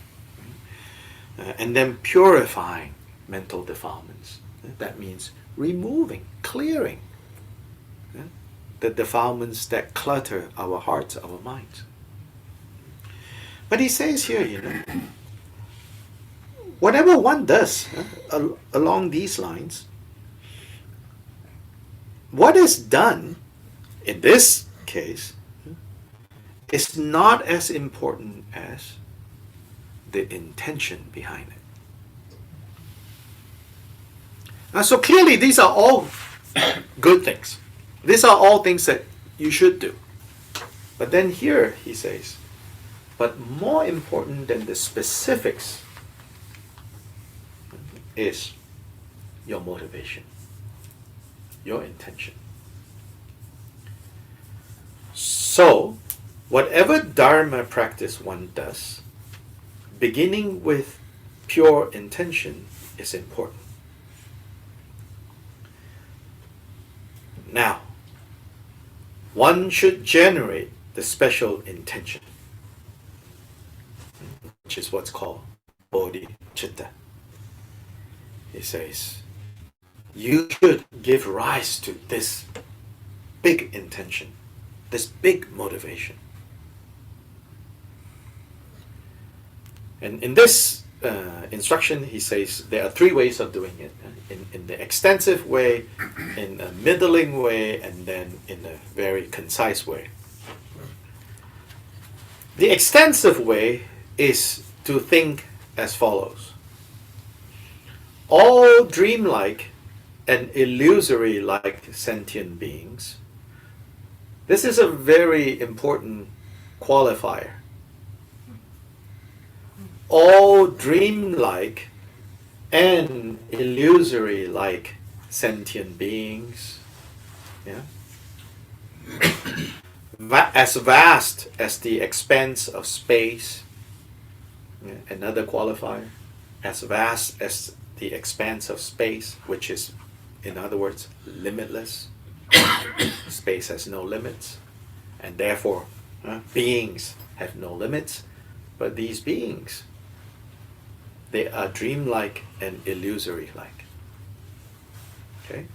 And then purifying mental defilements. That means removing, clearing the defilements that clutter our hearts, our minds. But he says here, you know, whatever one does along these lines, what is done in this case is not as important as the intention behind it. So clearly these are all good things. These are all things that you should do. But then here he says, but more important than the specifics is your motivation, your intention. So, whatever Dharma practice one does, beginning with pure intention is important. Now, one should generate the special intention, which is what's called bodhicitta. He says, you should give rise to this big intention, this big motivation. And in this instruction, he says there are three ways of doing it. In the extensive way, in a middling way, and then in a very concise way. The extensive way is to think as follows. All dreamlike and illusory-like sentient beings, this is a very important qualifier. All dreamlike and illusory-like sentient beings, yeah, as vast as the expanse of space, yeah, another qualifier, as vast as the expanse of space, which is, in other words, limitless. Space has no limits, and therefore beings have no limits, but these beings, they are dreamlike and illusory-like. Okay?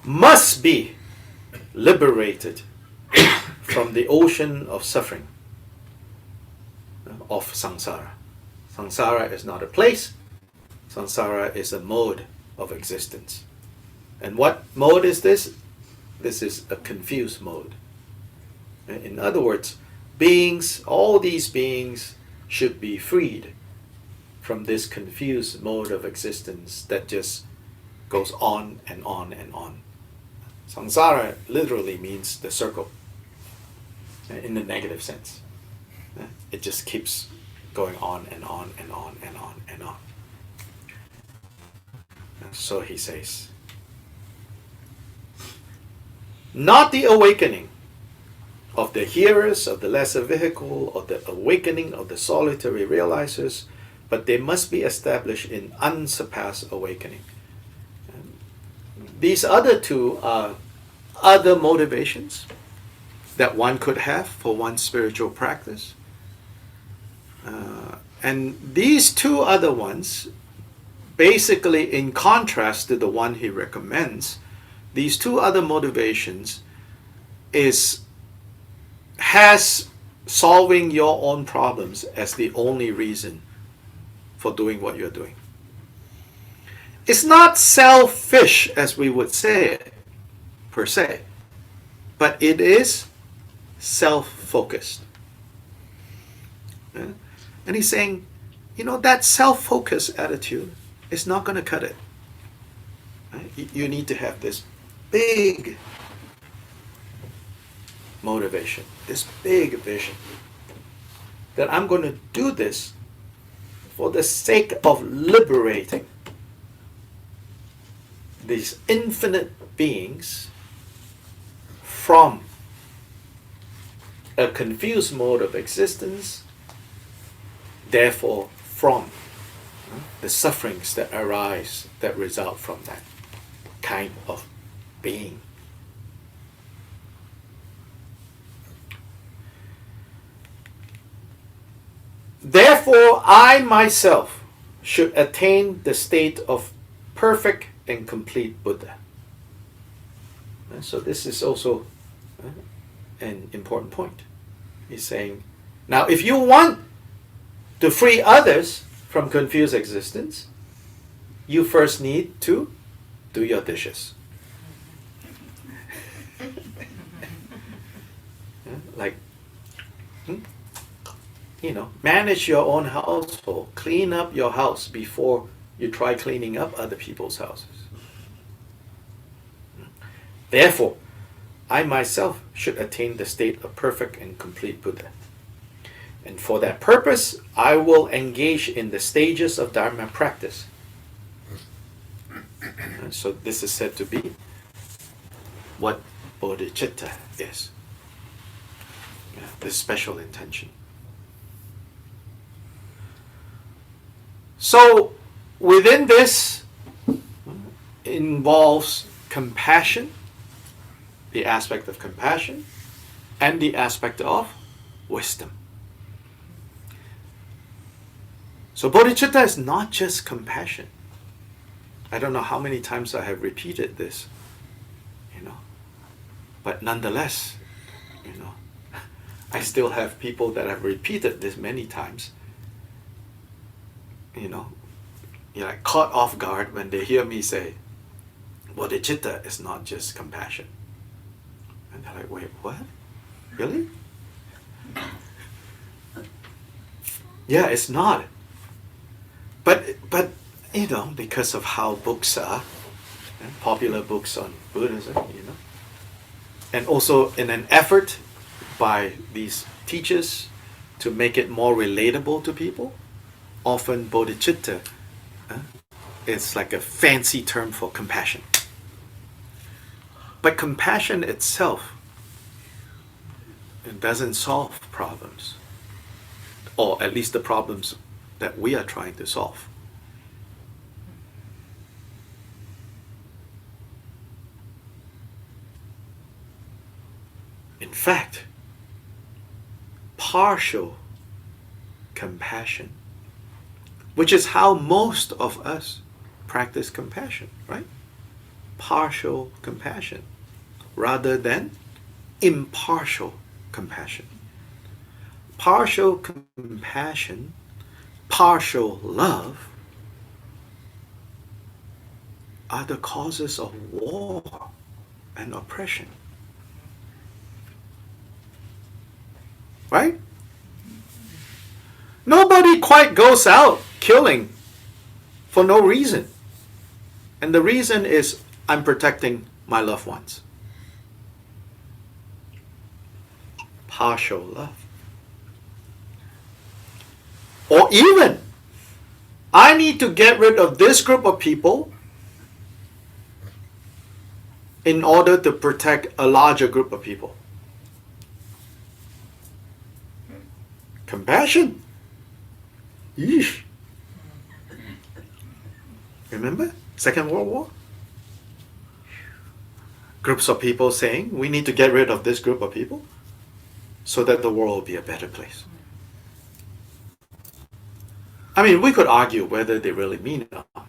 Must be liberated from the ocean of suffering, of samsara. Samsara is not a place. Samsara is a mode of existence. And what mode is this? This is a confused mode. In other words, beings, all these beings should be freed from this confused mode of existence that just goes on and on and on. Samsara literally means the circle, in the negative sense. It just keeps going on and on and on and on and on. So he says, not the awakening of the hearers of the lesser vehicle or the awakening of the solitary realizers, but they must be established in unsurpassed awakening. These other two are other motivations that one could have for one's spiritual practice. And these two other ones, basically in contrast to the one he recommends, these two other motivations has solving your own problems as the only reason for doing what you're doing. It's not selfish, as we would say it, per se, but it is self-focused. And he's saying, that self-focused attitude is not going to cut it. You need to have this big motivation, this big vision, that I'm going to do this for the sake of liberating these infinite beings from a confused mode of existence, therefore from the sufferings that arise, that result from that kind of being. Therefore, I myself should attain the state of perfect and complete Buddha. So this is also an important point. He's saying, now if you want to free others from confused existence, you first need to do your dishes. Like, manage your own household. Clean up your house before you try cleaning up other people's houses. Therefore, I myself should attain the state of perfect and complete Buddha. And for that purpose, I will engage in the stages of Dharma practice. So this is said to be what bodhicitta is. This special intention. So within this involves compassion, the aspect of compassion, and the aspect of wisdom. So bodhicitta is not just compassion. I don't know how many times I have repeated this, but nonetheless, I still have people that have repeated this many times. You're like caught off guard when they hear me say, bodhicitta is not just compassion. And they're like, wait, what? Really? Yeah, it's not. But because of how books are, popular books on Buddhism, and also in an effort by these teachers to make it more relatable to people, often bodhicitta is like a fancy term for compassion. But compassion itself, it doesn't solve problems, or at least the problems that we are trying to solve. In fact, partial compassion, which is how most of us practice compassion, right? Partial compassion rather than impartial compassion. Partial compassion, partial love are the causes of war and oppression. Right? Nobody quite goes out killing for no reason. And the reason is I'm protecting my loved ones. Partial love. Or even, I need to get rid of this group of people in order to protect a larger group of people. Compassion. Yeesh. Remember? Second World War? Groups of people saying, we need to get rid of this group of people so that the world will be a better place. I mean, we could argue whether they really mean it or not.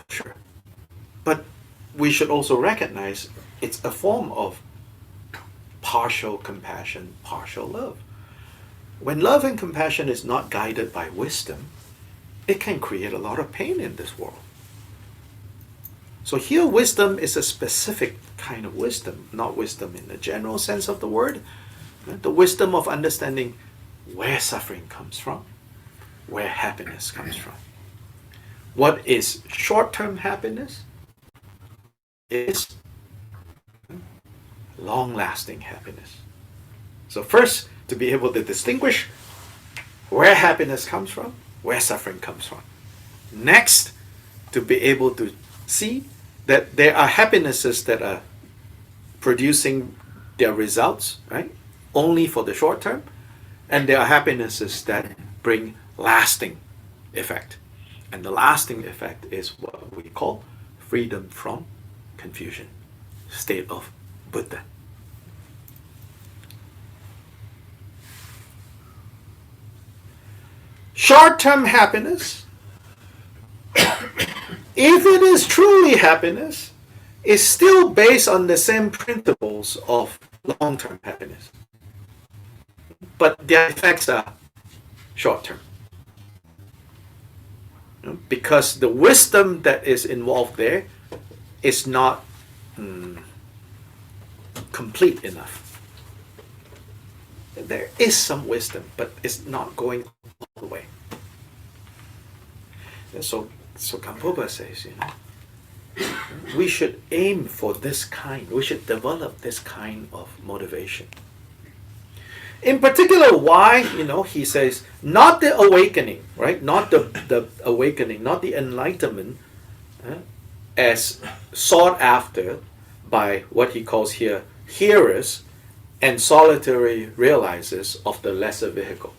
Sure. But we should also recognize it's a form of partial compassion, partial love. When love and compassion is not guided by wisdom, it can create a lot of pain in this world. So here wisdom is a specific kind of wisdom, not wisdom in the general sense of the word. The wisdom of understanding where suffering comes from, where happiness comes from. What is short-term happiness is long-lasting happiness. So first, to be able to distinguish where happiness comes from, where suffering comes from. Next, to be able to see that there are happinesses that are producing their results, right, only for the short term, and there are happinesses that bring lasting effect. And the lasting effect is what we call freedom from confusion, state of Buddha. Short-term happiness, if it is truly happiness, is still based on the same principles of long-term happiness. But their effects are short-term. Because the wisdom that is involved there is not complete enough. There is some wisdom, but it's not going all the way. And so Gampopa says, we should aim for this kind. We should develop this kind of motivation. In particular, why, he says, not the awakening, right? Not the awakening, not the enlightenment as sought after by what he calls here hearers and solitary realizers of the lesser vehicle.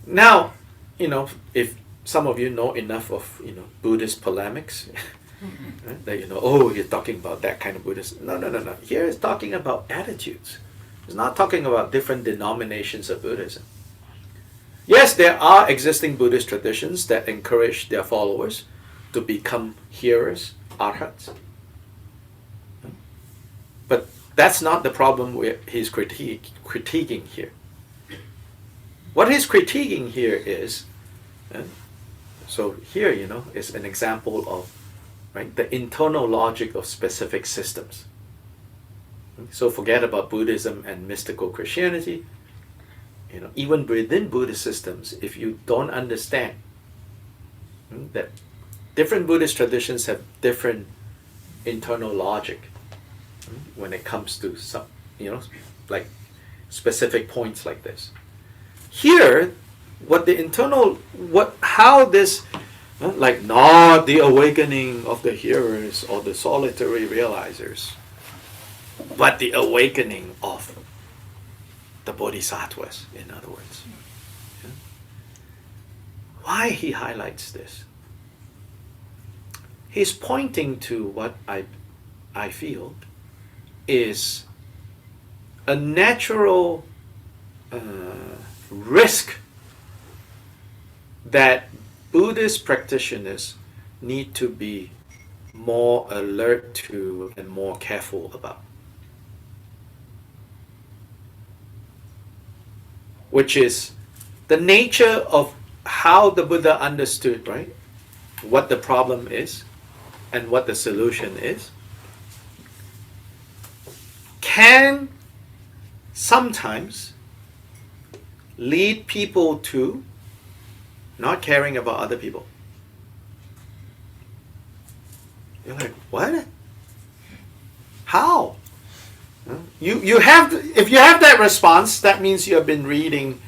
Now, if some of you know enough of, Buddhist polemics, right, that you're talking about that kind of Buddhism. No. Here it's talking about attitudes. It's not talking about different denominations of Buddhism. Yes, there are existing Buddhist traditions that encourage their followers to become hearers, arhats. But that's not the problem he's critiquing here. What he's critiquing here is, so here, is an example of, right, the internal logic of specific systems. So forget about Buddhism and mystical Christianity. Even within Buddhist systems, if you don't understand that different Buddhist traditions have different internal logic when it comes to some, like specific points like this. Here, how this, like not the awakening of the hearers or the solitary realizers, but the awakening of the bodhisattvas, in other words. Why he highlights this? He's pointing to what I feel is a natural risk that Buddhist practitioners need to be more alert to and more careful about. Which is the nature of how the Buddha understood, right? What the problem is and what the solution is, can sometimes lead people to not caring about other people. You're like, what? How? You have, if you have that response, that means you have been reading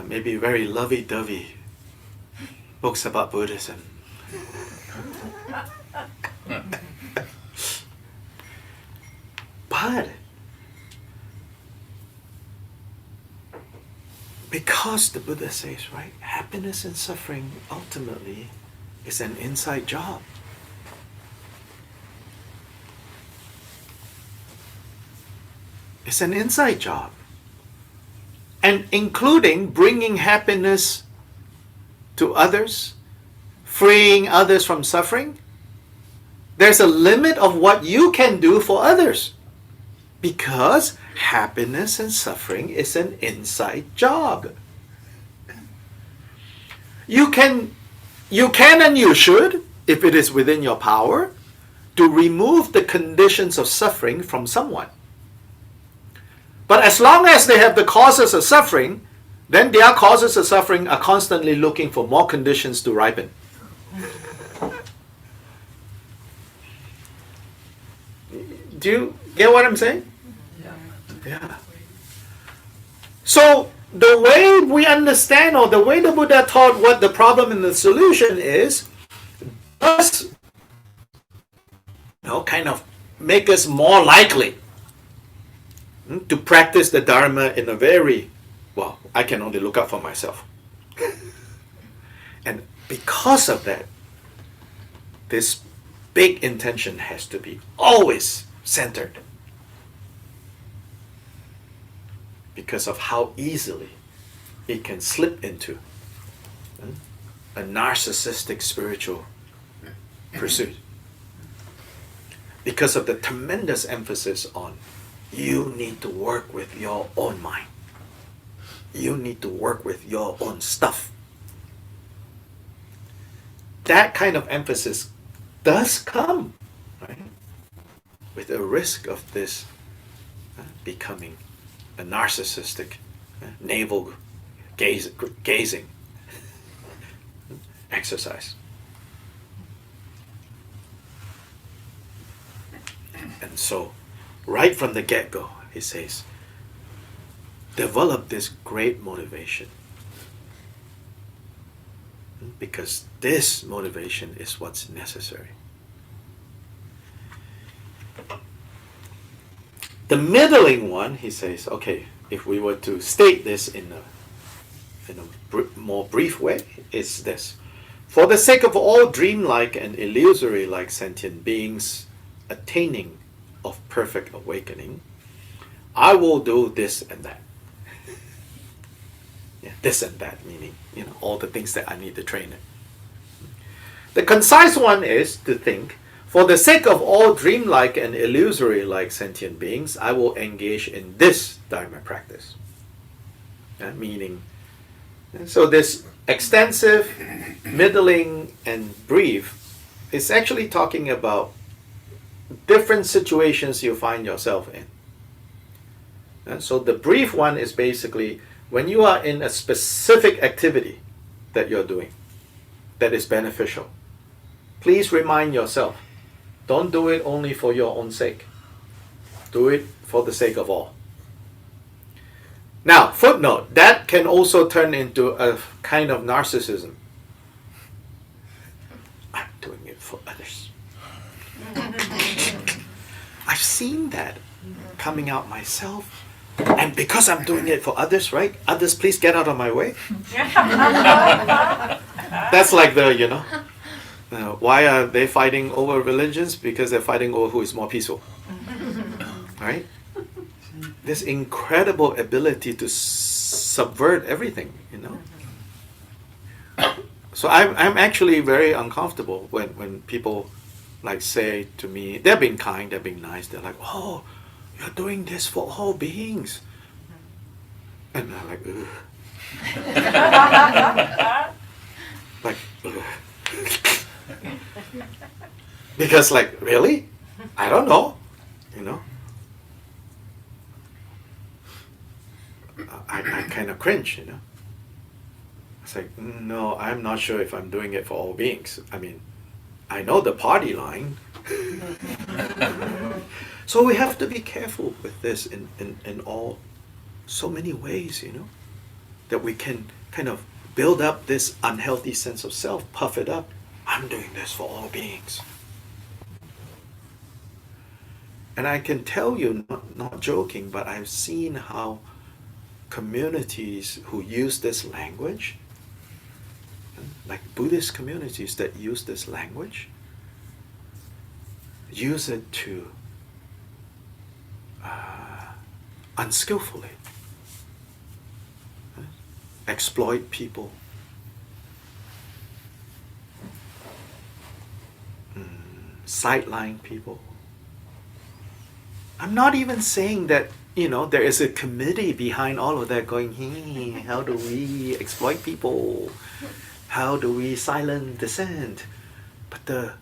maybe very lovey-dovey books about Buddhism. But because the Buddha says, right, happiness and suffering ultimately is an inside job. It's an inside job. And including bringing happiness to others, freeing others from suffering. There's a limit of what you can do for others. Because happiness and suffering is an inside job. You can and you should, if it is within your power, to remove the conditions of suffering from someone. But as long as they have the causes of suffering, then their causes of suffering are constantly looking for more conditions to ripen. Do you get what I'm saying? Yeah. So the way we understand, or the way the Buddha taught what the problem and the solution is, does kind of make us more likely to practice the Dharma in a very, well, I can only look out for myself. And because of that, this big intention has to be always centered. Because of how easily it can slip into a narcissistic spiritual pursuit. Because of the tremendous emphasis on you need to work with your own mind. You need to work with your own stuff. That kind of emphasis does come, right, with a risk of this becoming a narcissistic, navel gazing exercise. And so, right from the get-go, he says, develop this great motivation. Because this motivation is what's necessary. The middling one, he says, okay, if we were to state this in a more brief way, is this. For the sake of all dreamlike and illusory-like sentient beings attaining of perfect awakening, I will do this and that. Yeah, this and that, meaning, all the things that I need to train in. The concise one is to think, for the sake of all dreamlike and illusory-like sentient beings, I will engage in this Dharma practice. Meaning, so this extensive, middling, and brief is actually talking about different situations you find yourself in. And so the brief one is basically when you are in a specific activity that you're doing that is beneficial. Please remind yourself, don't do it only for your own sake. Do it for the sake of all. Now, footnote, that can also turn into a kind of narcissism. I'm doing it for others. I've seen that coming out myself. And because I'm doing it for others, right? Others, please get out of my way. That's like the, why are they fighting over religions? Because they're fighting over who is more peaceful. Right? This incredible ability to subvert everything, So I'm actually very uncomfortable when people say to me, they're being kind, they're being nice, they're like, oh, you're doing this for all beings. And I'm like, ugh. Ugh. Because really? I don't know. I kind of cringe, It's like, no, I'm not sure if I'm doing it for all beings. I mean, I know the party line. So we have to be careful with this in all, so many ways, you know, that we can kind of build up this unhealthy sense of self, puff it up. I'm doing this for all beings. And I can tell you, not joking, but I've seen how communities who use this language, like Buddhist communities that use this language, use it to unskillfully exploit people, sideline people. I'm not even saying that, you know, there is a committee behind all of that going, hey, how do we exploit people? How do we silence dissent? But the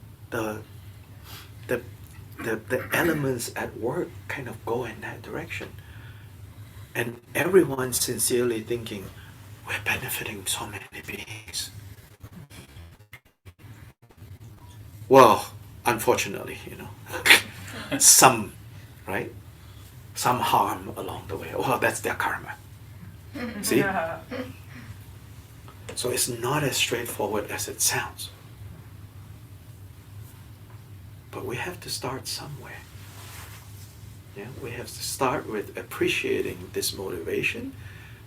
elements at work kind of go in that direction. And everyone's sincerely thinking, we're benefiting so many beings. Well, unfortunately, you know, some, right? Some harm along the way. Well, that's their karma. See? So it's not as straightforward as it sounds. But we have to start somewhere. Yeah, we have to start with appreciating this motivation,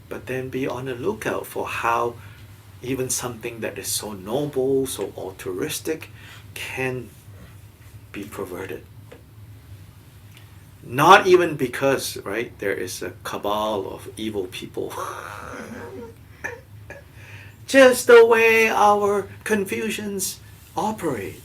but then be on the lookout for how even something that is so noble, so altruistic, can be perverted. Not even because, right, there is a cabal of evil people. Just the way our Confucians operate.